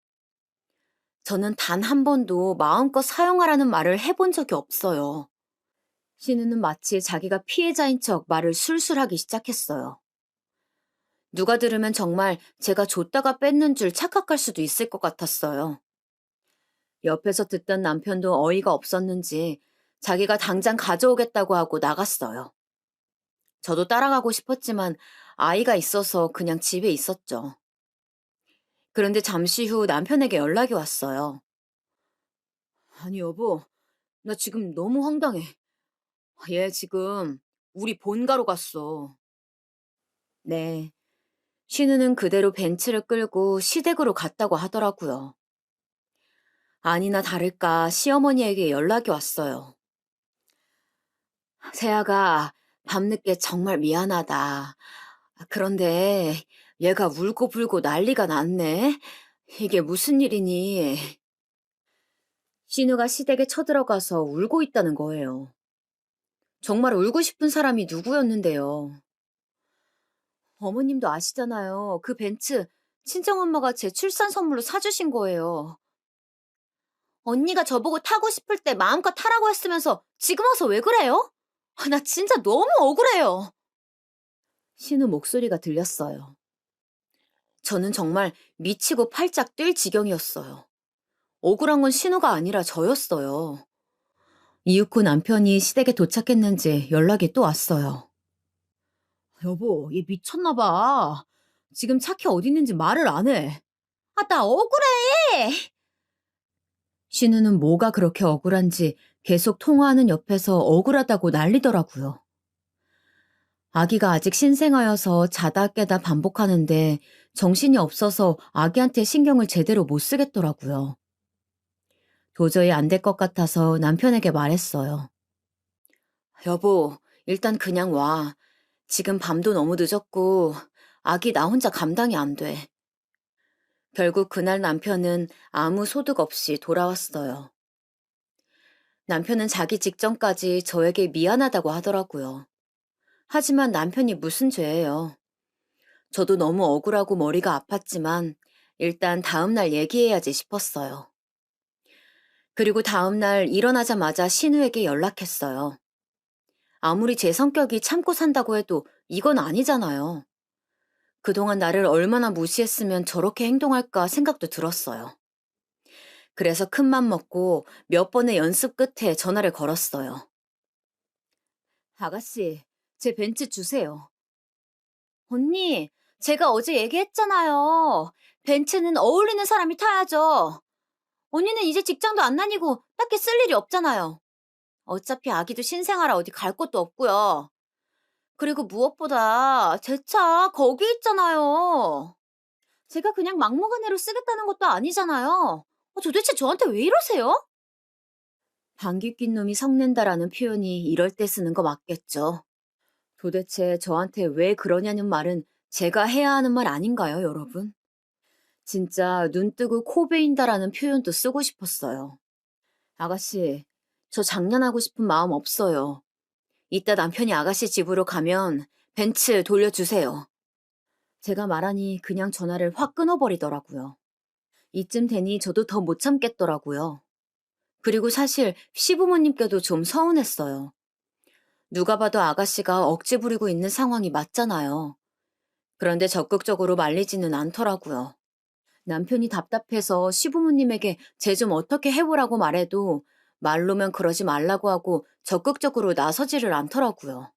저는 단 한 번도 마음껏 사용하라는 말을 해본 적이 없어요. 신우는 마치 자기가 피해자인 척 말을 술술하기 시작했어요. 누가 들으면 정말 제가 줬다가 뺏는 줄 착각할 수도 있을 것 같았어요. 옆에서 듣던 남편도 어이가 없었는지 자기가 당장 가져오겠다고 하고 나갔어요. 저도 따라가고 싶었지만 아이가 있어서 그냥 집에 있었죠. 그런데 잠시 후 남편에게 연락이 왔어요. 아니, 여보, 나 지금 너무 황당해. 얘 지금 우리 본가로 갔어. 네. 신우는 그대로 벤츠를 끌고 시댁으로 갔다고 하더라고요. 아니나 다를까 시어머니에게 연락이 왔어요. 세아가 밤늦게 정말 미안하다. 그런데 얘가 울고불고 난리가 났네. 이게 무슨 일이니? 신우가 시댁에 쳐들어가서 울고 있다는 거예요. 정말 울고 싶은 사람이 누구였는데요. 어머님도 아시잖아요. 그 벤츠 친정엄마가 제 출산 선물로 사주신 거예요. 언니가 저보고 타고 싶을 때 마음껏 타라고 했으면서 지금 와서 왜 그래요? 나 진짜 너무 억울해요. 신우 목소리가 들렸어요. 저는 정말 미치고 팔짝 뛸 지경이었어요. 억울한 건 신우가 아니라 저였어요. 이윽 후 남편이 시댁에 도착했는지 연락이 또 왔어요. 여보, 얘 미쳤나 봐. 지금 차키 어디 있는지 말을 안 해. 아, 나 억울해. 신우는 뭐가 그렇게 억울한지 계속 통화하는 옆에서 억울하다고 난리더라고요. 아기가 아직 신생아여서 자다 깨다 반복하는데 정신이 없어서 아기한테 신경을 제대로 못 쓰겠더라고요. 도저히 안 될 것 같아서 남편에게 말했어요. 여보, 일단 그냥 와. 지금 밤도 너무 늦었고 아기 나 혼자 감당이 안 돼. 결국 그날 남편은 아무 소득 없이 돌아왔어요. 남편은 자기 직전까지 저에게 미안하다고 하더라고요. 하지만 남편이 무슨 죄예요. 저도 너무 억울하고 머리가 아팠지만 일단 다음날 얘기해야지 싶었어요. 그리고 다음날 일어나자마자 신우에게 연락했어요. 아무리 제 성격이 참고 산다고 해도 이건 아니잖아요. 그동안 나를 얼마나 무시했으면 저렇게 행동할까 생각도 들었어요. 그래서 큰맘 먹고 몇 번의 연습 끝에 전화를 걸었어요. 아가씨, 제 벤츠 주세요. 언니, 제가 어제 얘기했잖아요. 벤츠는 어울리는 사람이 타야죠. 언니는 이제 직장도 안 다니고 딱히 쓸 일이 없잖아요. 어차피 아기도 신생아라 어디 갈 곳도 없고요. 그리고 무엇보다 제 차 거기 있잖아요. 제가 그냥 막무가내로 쓰겠다는 것도 아니잖아요. 도대체 저한테 왜 이러세요? 방귀 낀 놈이 성낸다라는 표현이 이럴 때 쓰는 거 맞겠죠. 도대체 저한테 왜 그러냐는 말은 제가 해야 하는 말 아닌가요, 여러분? 진짜 눈 뜨고 코 베인다라는 표현도 쓰고 싶었어요. 아가씨, 저 장난하고 싶은 마음 없어요. 이따 남편이 아가씨 집으로 가면 벤츠 돌려주세요. 제가 말하니 그냥 전화를 확 끊어버리더라고요. 이쯤 되니 저도 더 못 참겠더라고요. 그리고 사실 시부모님께도 좀 서운했어요. 누가 봐도 아가씨가 억지 부리고 있는 상황이 맞잖아요. 그런데 적극적으로 말리지는 않더라고요. 남편이 답답해서 시부모님에게 쟤 좀 어떻게 해보라고 말해도 말로면 그러지 말라고 하고 적극적으로 나서지를 않더라고요.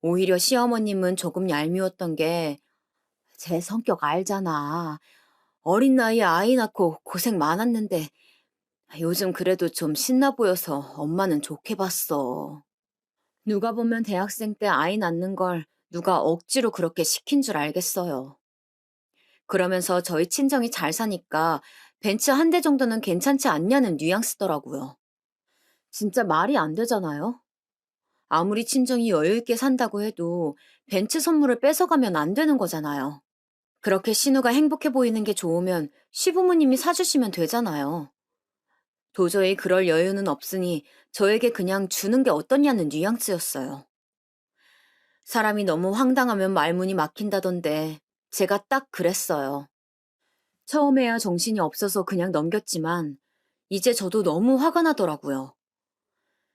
오히려 시어머님은 조금 얄미웠던 게 제 성격 알잖아. 어린 나이에 아이 낳고 고생 많았는데 요즘 그래도 좀 신나 보여서 엄마는 좋게 봤어. 누가 보면 대학생 때 아이 낳는 걸 누가 억지로 그렇게 시킨 줄 알겠어요. 그러면서 저희 친정이 잘 사니까 벤츠 한 대 정도는 괜찮지 않냐는 뉘앙스더라고요. 진짜 말이 안 되잖아요. 아무리 친정이 여유 있게 산다고 해도 벤츠 선물을 뺏어가면 안 되는 거잖아요. 그렇게 신우가 행복해 보이는 게 좋으면 시부모님이 사주시면 되잖아요. 도저히 그럴 여유는 없으니 저에게 그냥 주는 게 어떻냐는 뉘앙스였어요. 사람이 너무 황당하면 말문이 막힌다던데 제가 딱 그랬어요. 처음에야 정신이 없어서 그냥 넘겼지만 이제 저도 너무 화가 나더라고요.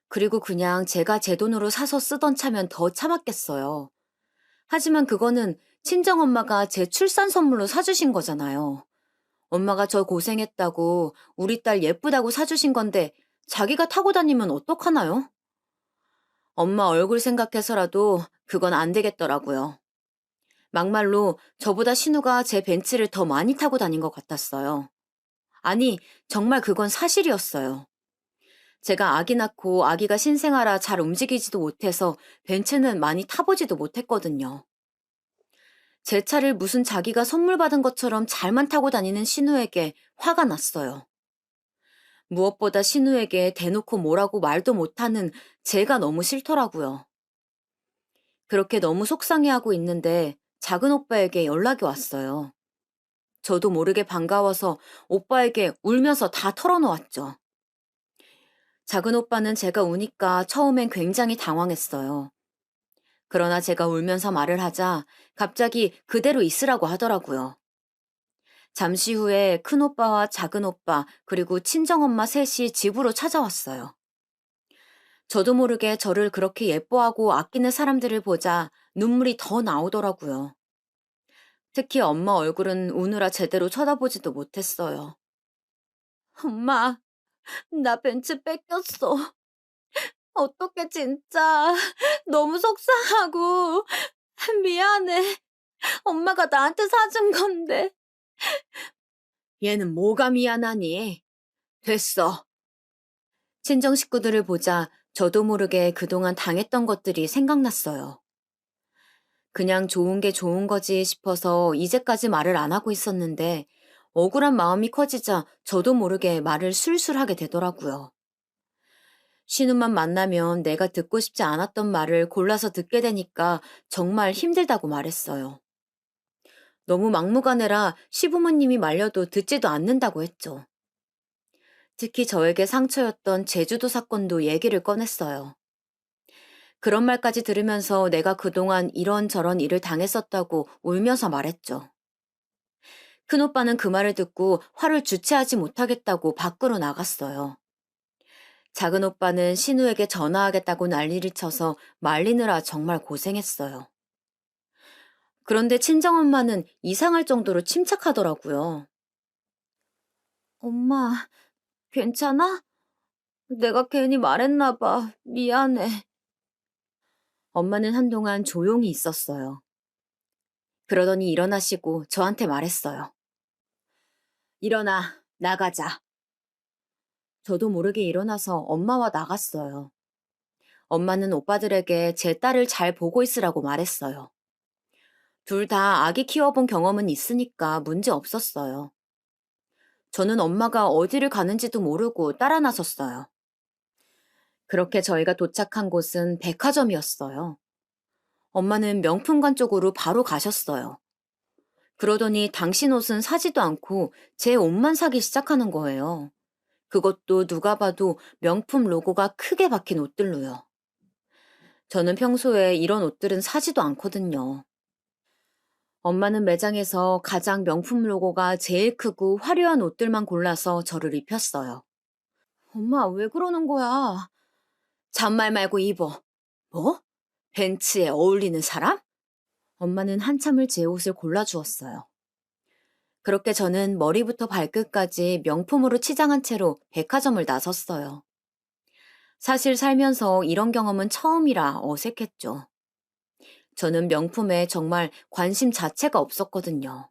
그리고 그냥 제가 제 돈으로 사서 쓰던 차면 더 참았겠어요. 하지만 그거는 친정엄마가 제 출산 선물로 사주신 거잖아요. 엄마가 저 고생했다고 우리 딸 예쁘다고 사주신 건데 자기가 타고 다니면 어떡하나요? 엄마 얼굴 생각해서라도 그건 안 되겠더라고요. 막말로 저보다 신우가 제 벤츠를 더 많이 타고 다닌 것 같았어요. 아니, 정말 그건 사실이었어요. 제가 아기 낳고 아기가 신생아라 잘 움직이지도 못해서 벤츠는 많이 타보지도 못했거든요. 제 차를 무슨 자기가 선물 받은 것처럼 잘만 타고 다니는 신우에게 화가 났어요. 무엇보다 신우에게 대놓고 뭐라고 말도 못하는 제가 너무 싫더라고요. 그렇게 너무 속상해하고 있는데 작은 오빠에게 연락이 왔어요. 저도 모르게 반가워서 오빠에게 울면서 다 털어놓았죠. 작은 오빠는 제가 우니까 처음엔 굉장히 당황했어요. 그러나 제가 울면서 말을 하자 갑자기 그대로 있으라고 하더라고요. 잠시 후에 큰오빠와 작은오빠 그리고 친정엄마 셋이 집으로 찾아왔어요. 저도 모르게 저를 그렇게 예뻐하고 아끼는 사람들을 보자 눈물이 더 나오더라고요. 특히 엄마 얼굴은 우느라 제대로 쳐다보지도 못했어요. 엄마, 나 벤츠 뺏겼어. 어떡해, 진짜. 너무 속상하고. 미안해. 엄마가 나한테 사준 건데. 얘는 뭐가 미안하니? 됐어. 친정 식구들을 보자 저도 모르게 그동안 당했던 것들이 생각났어요. 그냥 좋은 게 좋은 거지 싶어서 이제까지 말을 안 하고 있었는데 억울한 마음이 커지자 저도 모르게 말을 술술 하게 되더라고요. 신우만 만나면 내가 듣고 싶지 않았던 말을 골라서 듣게 되니까 정말 힘들다고 말했어요. 너무 막무가내라 시부모님이 말려도 듣지도 않는다고 했죠. 특히 저에게 상처였던 제주도 사건도 얘기를 꺼냈어요. 그런 말까지 들으면서 내가 그동안 이런저런 일을 당했었다고 울면서 말했죠. 큰오빠는 그 말을 듣고 화를 주체하지 못하겠다고 밖으로 나갔어요. 작은 오빠는 신우에게 전화하겠다고 난리를 쳐서 말리느라 정말 고생했어요. 그런데 친정엄마는 이상할 정도로 침착하더라고요. 엄마, 괜찮아? 내가 괜히 말했나 봐. 미안해. 엄마는 한동안 조용히 있었어요. 그러더니 일어나시고 저한테 말했어요. 일어나, 나가자. 저도 모르게 일어나서 엄마와 나갔어요. 엄마는 오빠들에게 제 딸을 잘 보고 있으라고 말했어요. 둘 다 아기 키워본 경험은 있으니까 문제 없었어요. 저는 엄마가 어디를 가는지도 모르고 따라 나섰어요. 그렇게 저희가 도착한 곳은 백화점이었어요. 엄마는 명품관 쪽으로 바로 가셨어요. 그러더니 당신 옷은 사지도 않고 제 옷만 사기 시작하는 거예요. 그것도 누가 봐도 명품 로고가 크게 박힌 옷들로요. 저는 평소에 이런 옷들은 사지도 않거든요. 엄마는 매장에서 가장 명품 로고가 제일 크고 화려한 옷들만 골라서 저를 입혔어요. 엄마, 왜 그러는 거야? 잔말 말고 입어. 뭐? 벤츠에 어울리는 사람? 엄마는 한참을 제 옷을 골라주었어요. 그렇게 저는 머리부터 발끝까지 명품으로 치장한 채로 백화점을 나섰어요. 사실 살면서 이런 경험은 처음이라 어색했죠. 저는 명품에 정말 관심 자체가 없었거든요.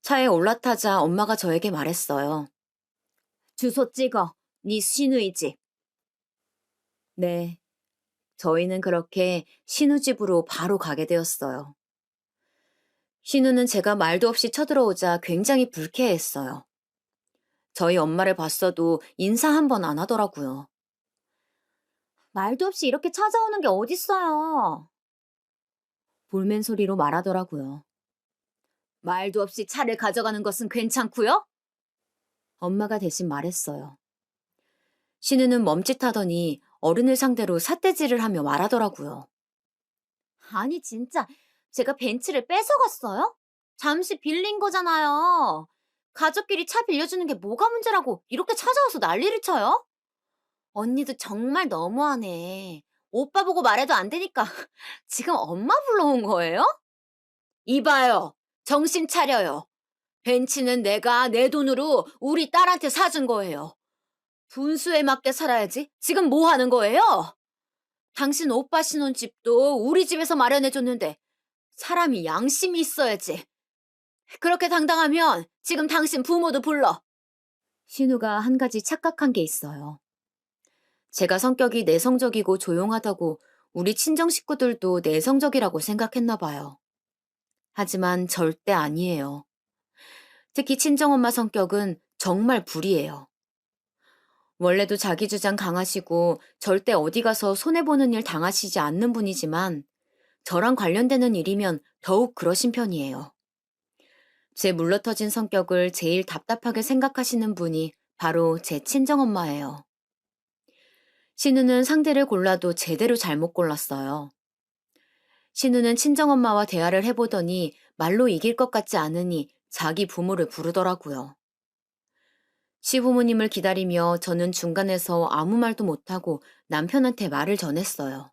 차에 올라타자 엄마가 저에게 말했어요. 주소 찍어. 네 시누이 집. 네. 저희는 그렇게 신우 집으로 바로 가게 되었어요. 신우는 제가 말도 없이 쳐들어오자 굉장히 불쾌했어요. 저희 엄마를 봤어도 인사 한 번 안 하더라고요. 말도 없이 이렇게 찾아오는 게 어딨어요. 볼멘 소리로 말하더라고요. 말도 없이 차를 가져가는 것은 괜찮고요? 엄마가 대신 말했어요. 신우는 멈칫하더니 어른을 상대로 삿대질을 하며 말하더라고요. 아니 진짜 제가 벤츠를 뺏어갔어요? 잠시 빌린 거잖아요. 가족끼리 차 빌려주는 게 뭐가 문제라고 이렇게 찾아와서 난리를 쳐요? 언니도 정말 너무하네. 오빠 보고 말해도 안 되니까 지금 엄마 불러온 거예요? 이봐요. 정신 차려요. 벤츠는 내가 내 돈으로 우리 딸한테 사준 거예요. 분수에 맞게 살아야지. 지금 뭐 하는 거예요? 당신 오빠 신혼집도 우리 집에서 마련해줬는데 사람이 양심이 있어야지. 그렇게 당당하면 지금 당신 부모도 불러. 신우가 한 가지 착각한 게 있어요. 제가 성격이 내성적이고 조용하다고 우리 친정 식구들도 내성적이라고 생각했나 봐요. 하지만 절대 아니에요. 특히 친정엄마 성격은 정말 불이에요. 원래도 자기 주장 강하시고 절대 어디 가서 손해보는 일 당하시지 않는 분이지만 저랑 관련되는 일이면 더욱 그러신 편이에요. 제 물러터진 성격을 제일 답답하게 생각하시는 분이 바로 제 친정엄마예요. 신우는 상대를 골라도 제대로 잘못 골랐어요. 신우는 친정엄마와 대화를 해보더니 말로 이길 것 같지 않으니 자기 부모를 부르더라고요. 시부모님을 기다리며 저는 중간에서 아무 말도 못하고 남편한테 말을 전했어요.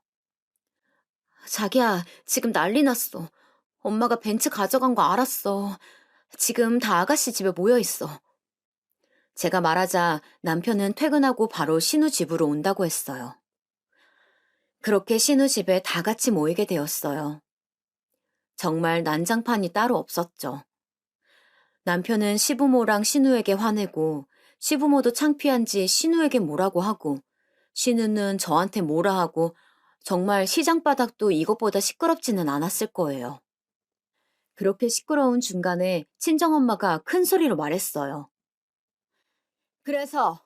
자기야, 지금 난리 났어. 엄마가 벤츠 가져간 거 알았어. 지금 다 아가씨 집에 모여 있어. 제가 말하자 남편은 퇴근하고 바로 신우 집으로 온다고 했어요. 그렇게 신우 집에 다 같이 모이게 되었어요. 정말 난장판이 따로 없었죠. 남편은 시부모랑 신우에게 화내고 시부모도 창피한지 신우에게 뭐라고 하고 신우는 저한테 뭐라 하고 정말 시장바닥도 이것보다 시끄럽지는 않았을 거예요. 그렇게 시끄러운 중간에 친정엄마가 큰 소리로 말했어요. 그래서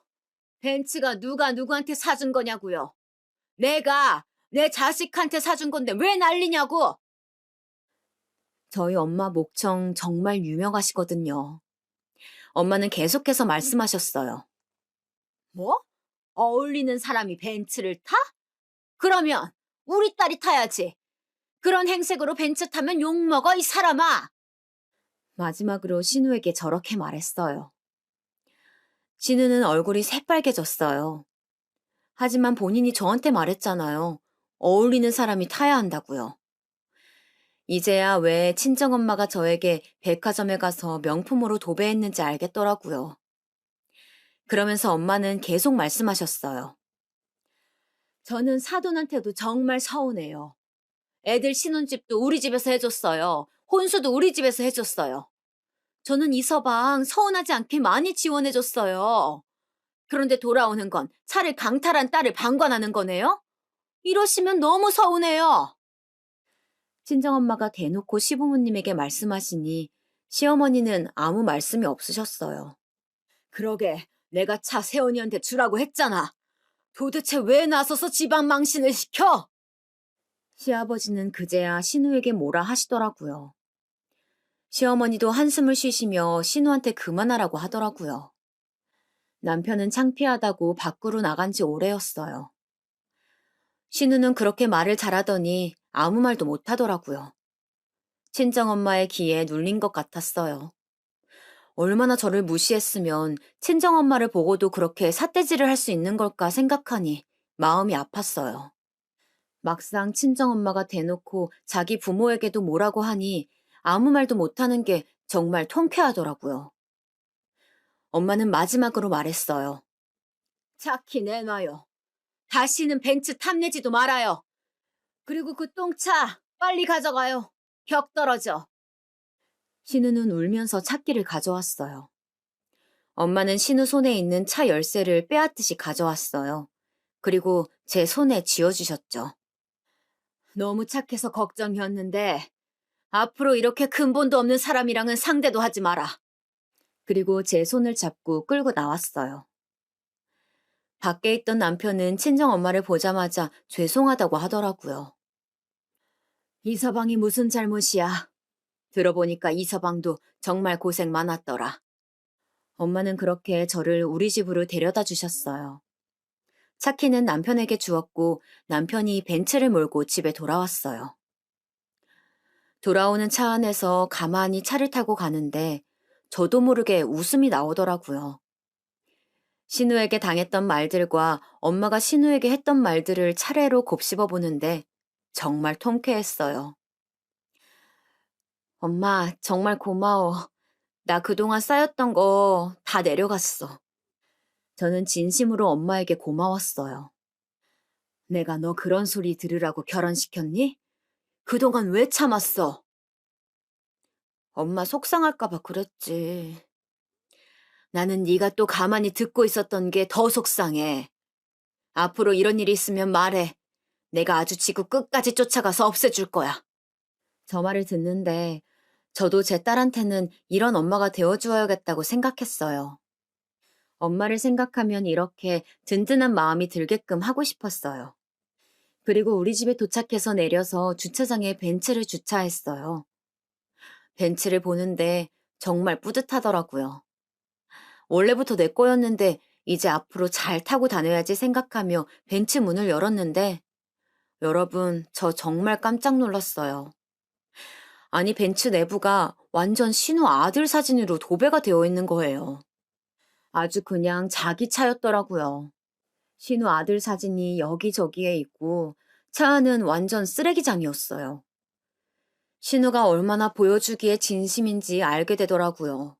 벤츠가 누가 누구한테 사준 거냐고요. 내가 내 자식한테 사준 건데 왜 난리냐고. 저희 엄마 목청 정말 유명하시거든요. 엄마는 계속해서 말씀하셨어요. 뭐? 어울리는 사람이 벤츠를 타? 그러면 우리 딸이 타야지. 그런 행색으로 벤츠 타면 욕먹어 이 사람아. 마지막으로 신우에게 저렇게 말했어요. 신우는 얼굴이 새빨개졌어요. 하지만 본인이 저한테 말했잖아요. 어울리는 사람이 타야 한다고요. 이제야 왜 친정엄마가 저에게 백화점에 가서 명품으로 도배했는지 알겠더라고요. 그러면서 엄마는 계속 말씀하셨어요. 저는 사돈한테도 정말 서운해요. 애들 신혼집도 우리 집에서 해줬어요. 혼수도 우리 집에서 해줬어요. 저는 이 서방 서운하지 않게 많이 지원해줬어요. 그런데 돌아오는 건 차를 강탈한 딸을 방관하는 거네요? 이러시면 너무 서운해요. 친정엄마가 대놓고 시부모님에게 말씀하시니 시어머니는 아무 말씀이 없으셨어요. 그러게 내가 차 세원이한테 주라고 했잖아. 도대체 왜 나서서 집안 망신을 시켜? 시아버지는 그제야 신우에게 뭐라 하시더라고요. 시어머니도 한숨을 쉬시며 신우한테 그만하라고 하더라고요. 남편은 창피하다고 밖으로 나간 지 오래였어요. 신우는 그렇게 말을 잘하더니 아무 말도 못하더라고요. 친정엄마의 기에 눌린 것 같았어요. 얼마나 저를 무시했으면 친정엄마를 보고도 그렇게 삿대질을 할 수 있는 걸까 생각하니 마음이 아팠어요. 막상 친정엄마가 대놓고 자기 부모에게도 뭐라고 하니 아무 말도 못하는 게 정말 통쾌하더라고요. 엄마는 마지막으로 말했어요. 차키 내놔요. 다시는 벤츠 탐내지도 말아요. 그리고 그 똥차 빨리 가져가요. 격 떨어져. 신우는 울면서 차키를 가져왔어요. 엄마는 신우 손에 있는 차 열쇠를 빼앗듯이 가져왔어요. 그리고 제 손에 쥐어주셨죠. 너무 착해서 걱정이었는데 앞으로 이렇게 근본도 없는 사람이랑은 상대도 하지 마라. 그리고 제 손을 잡고 끌고 나왔어요. 밖에 있던 남편은 친정엄마를 보자마자 죄송하다고 하더라고요. 이서방이 무슨 잘못이야. 들어보니까 이서방도 정말 고생 많았더라. 엄마는 그렇게 저를 우리 집으로 데려다 주셨어요. 차키는 남편에게 주었고 남편이 벤츠를 몰고 집에 돌아왔어요. 돌아오는 차 안에서 가만히 차를 타고 가는데 저도 모르게 웃음이 나오더라고요. 신우에게 당했던 말들과 엄마가 신우에게 했던 말들을 차례로 곱씹어 보는데 정말 통쾌했어요. 엄마, 정말 고마워. 나 그동안 쌓였던 거 다 내려갔어. 저는 진심으로 엄마에게 고마웠어요. 내가 너 그런 소리 들으라고 결혼시켰니? 그동안 왜 참았어? 엄마 속상할까 봐 그랬지. 나는 네가 또 가만히 듣고 있었던 게 더 속상해. 앞으로 이런 일이 있으면 말해. 내가 아주 지구 끝까지 쫓아가서 없애줄 거야. 저 말을 듣는데 저도 제 딸한테는 이런 엄마가 되어주어야겠다고 생각했어요. 엄마를 생각하면 이렇게 든든한 마음이 들게끔 하고 싶었어요. 그리고 우리 집에 도착해서 내려서 주차장에 벤츠를 주차했어요. 벤츠를 보는데 정말 뿌듯하더라고요. 원래부터 내 거였는데 이제 앞으로 잘 타고 다녀야지 생각하며 벤츠 문을 열었는데 여러분, 저 정말 깜짝 놀랐어요. 아니, 벤츠 내부가 완전 신우 아들 사진으로 도배가 되어 있는 거예요. 아주 그냥 자기 차였더라고요. 신우 아들 사진이 여기저기에 있고 차 안은 완전 쓰레기장이었어요. 신우가 얼마나 보여주기에 진심인지 알게 되더라고요.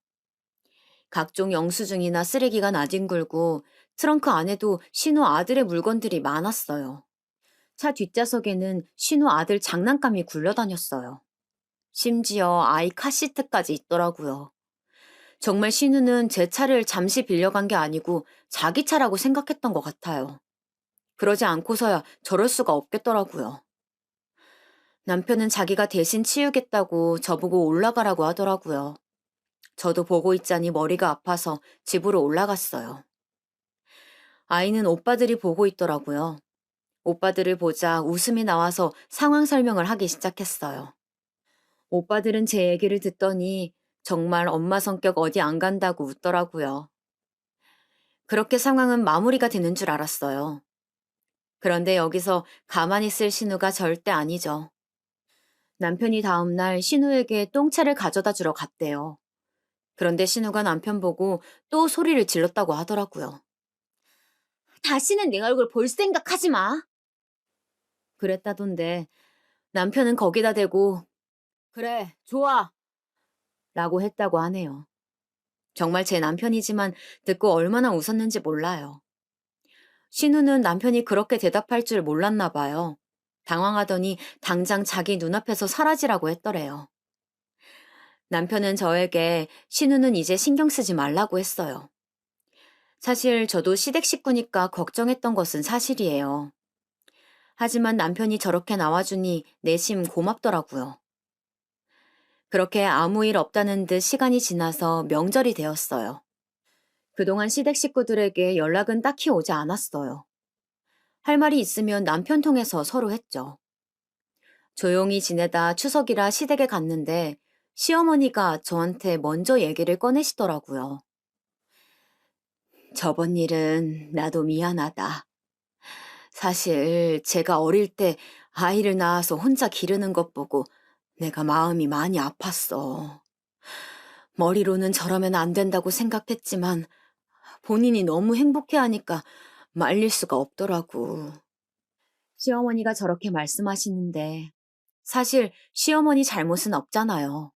각종 영수증이나 쓰레기가 나뒹굴고 트렁크 안에도 신우 아들의 물건들이 많았어요. 차 뒷좌석에는 신우 아들 장난감이 굴러다녔어요. 심지어 아이 카시트까지 있더라고요. 정말 신우는 제 차를 잠시 빌려간 게 아니고 자기 차라고 생각했던 것 같아요. 그러지 않고서야 저럴 수가 없겠더라고요. 남편은 자기가 대신 치우겠다고 저보고 올라가라고 하더라고요. 저도 보고 있자니 머리가 아파서 집으로 올라갔어요. 아이는 오빠들이 보고 있더라고요. 오빠들을 보자 웃음이 나와서 상황 설명을 하기 시작했어요. 오빠들은 제 얘기를 듣더니 정말 엄마 성격 어디 안 간다고 웃더라고요. 그렇게 상황은 마무리가 되는 줄 알았어요. 그런데 여기서 가만히 있을 신우가 절대 아니죠. 남편이 다음날 신우에게 똥차를 가져다 주러 갔대요. 그런데 신우가 남편 보고 또 소리를 질렀다고 하더라고요. 다시는 내 얼굴 볼 생각하지 마. 그랬다던데 남편은 거기다 대고 그래, 좋아. 라고 했다고 하네요. 정말 제 남편이지만 듣고 얼마나 웃었는지 몰라요. 신우는 남편이 그렇게 대답할 줄 몰랐나 봐요. 당황하더니 당장 자기 눈앞에서 사라지라고 했더래요. 남편은 저에게 신우는 이제 신경 쓰지 말라고 했어요. 사실 저도 시댁 식구니까 걱정했던 것은 사실이에요. 하지만 남편이 저렇게 나와주니 내심 고맙더라고요. 그렇게 아무 일 없다는 듯 시간이 지나서 명절이 되었어요. 그동안 시댁 식구들에게 연락은 딱히 오지 않았어요. 할 말이 있으면 남편 통해서 서로 했죠. 조용히 지내다 추석이라 시댁에 갔는데 시어머니가 저한테 먼저 얘기를 꺼내시더라고요. 저번 일은 나도 미안하다. 사실 제가 어릴 때 아이를 낳아서 혼자 기르는 것 보고 내가 마음이 많이 아팠어. 머리로는 저러면 안 된다고 생각했지만 본인이 너무 행복해하니까 말릴 수가 없더라고. 시어머니가 저렇게 말씀하시는데 사실 시어머니 잘못은 없잖아요.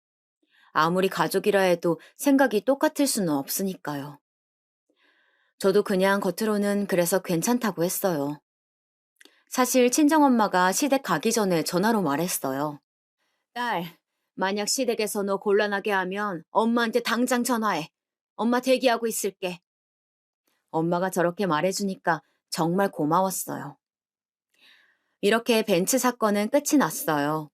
아무리 가족이라 해도 생각이 똑같을 수는 없으니까요. 저도 그냥 겉으로는 그래서 괜찮다고 했어요. 사실 친정엄마가 시댁 가기 전에 전화로 말했어요. 딸, 만약 시댁에서 너 곤란하게 하면 엄마한테 당장 전화해. 엄마 대기하고 있을게. 엄마가 저렇게 말해주니까 정말 고마웠어요. 이렇게 벤츠 사건은 끝이 났어요.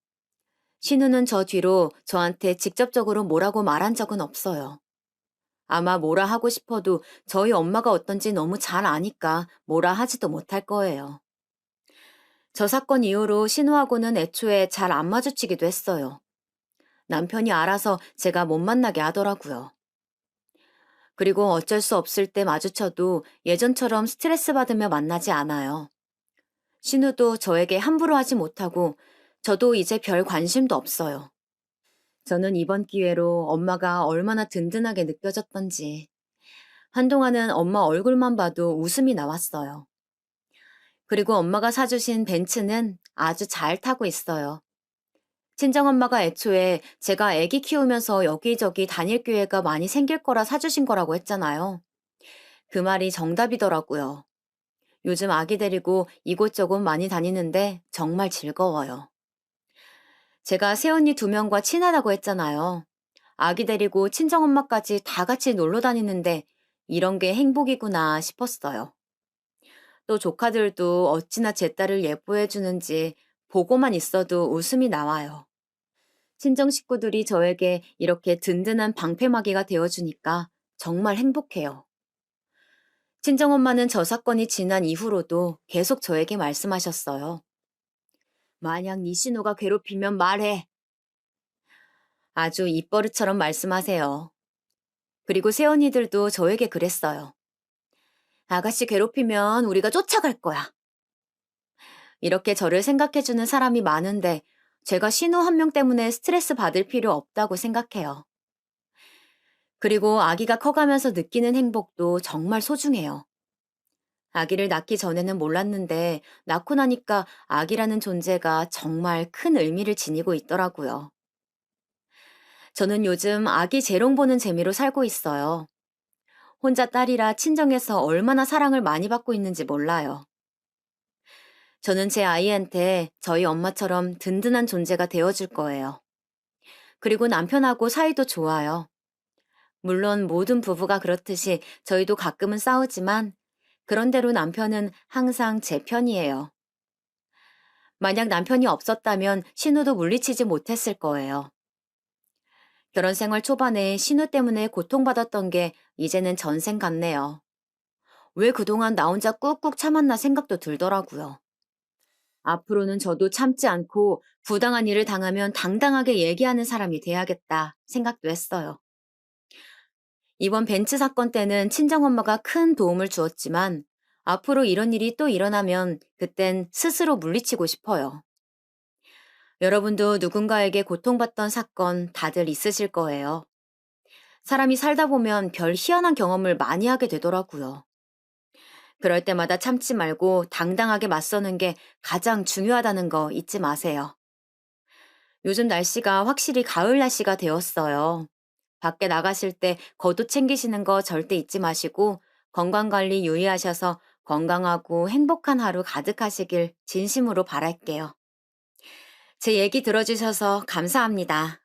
신우는 저 뒤로 저한테 직접적으로 뭐라고 말한 적은 없어요. 아마 뭐라 하고 싶어도 저희 엄마가 어떤지 너무 잘 아니까 뭐라 하지도 못할 거예요. 저 사건 이후로 신우하고는 애초에 잘 안 마주치기도 했어요. 남편이 알아서 제가 못 만나게 하더라고요. 그리고 어쩔 수 없을 때 마주쳐도 예전처럼 스트레스 받으며 만나지 않아요. 신우도 저에게 함부로 하지 못하고 저도 이제 별 관심도 없어요. 저는 이번 기회로 엄마가 얼마나 든든하게 느껴졌던지 한동안은 엄마 얼굴만 봐도 웃음이 나왔어요. 그리고 엄마가 사주신 벤츠는 아주 잘 타고 있어요. 친정엄마가 애초에 제가 아기 키우면서 여기저기 다닐 기회가 많이 생길 거라 사주신 거라고 했잖아요. 그 말이 정답이더라고요. 요즘 아기 데리고 이곳저곳 많이 다니는데 정말 즐거워요. 제가 새언니 2명과 친하다고 했잖아요. 아기 데리고 친정엄마까지 다 같이 놀러 다니는데 이런 게 행복이구나 싶었어요. 또 조카들도 어찌나 제 딸을 예뻐해 주는지 보고만 있어도 웃음이 나와요. 친정 식구들이 저에게 이렇게 든든한 방패막이가 되어주니까 정말 행복해요. 친정엄마는 저 사건이 지난 이후로도 계속 저에게 말씀하셨어요. 만약 네 신우가 괴롭히면 말해. 아주 입버릇처럼 말씀하세요. 그리고 새언니들도 저에게 그랬어요. 아가씨 괴롭히면 우리가 쫓아갈 거야. 이렇게 저를 생각해주는 사람이 많은데 제가 신우 한 명 때문에 스트레스 받을 필요 없다고 생각해요. 그리고 아기가 커가면서 느끼는 행복도 정말 소중해요. 아기를 낳기 전에는 몰랐는데 낳고 나니까 아기라는 존재가 정말 큰 의미를 지니고 있더라고요. 저는 요즘 아기 재롱 보는 재미로 살고 있어요. 혼자 딸이라 친정에서 얼마나 사랑을 많이 받고 있는지 몰라요. 저는 제 아이한테 저희 엄마처럼 든든한 존재가 되어줄 거예요. 그리고 남편하고 사이도 좋아요. 물론 모든 부부가 그렇듯이 저희도 가끔은 싸우지만 그런대로 남편은 항상 제 편이에요. 만약 남편이 없었다면 신우도 물리치지 못했을 거예요. 결혼 생활 초반에 신우 때문에 고통받았던 게 이제는 전생 같네요. 왜 그동안 나 혼자 꾹꾹 참았나 생각도 들더라고요. 앞으로는 저도 참지 않고 부당한 일을 당하면 당당하게 얘기하는 사람이 돼야겠다 생각도 했어요. 이번 벤츠 사건 때는 친정엄마가 큰 도움을 주었지만 앞으로 이런 일이 또 일어나면 그땐 스스로 물리치고 싶어요. 여러분도 누군가에게 고통받던 사건 다들 있으실 거예요. 사람이 살다 보면 별 희한한 경험을 많이 하게 되더라고요. 그럴 때마다 참지 말고 당당하게 맞서는 게 가장 중요하다는 거 잊지 마세요. 요즘 날씨가 확실히 가을 날씨가 되었어요. 밖에 나가실 때 겉옷 챙기시는 거 절대 잊지 마시고 건강관리 유의하셔서 건강하고 행복한 하루 가득하시길 진심으로 바랄게요. 제 얘기 들어주셔서 감사합니다.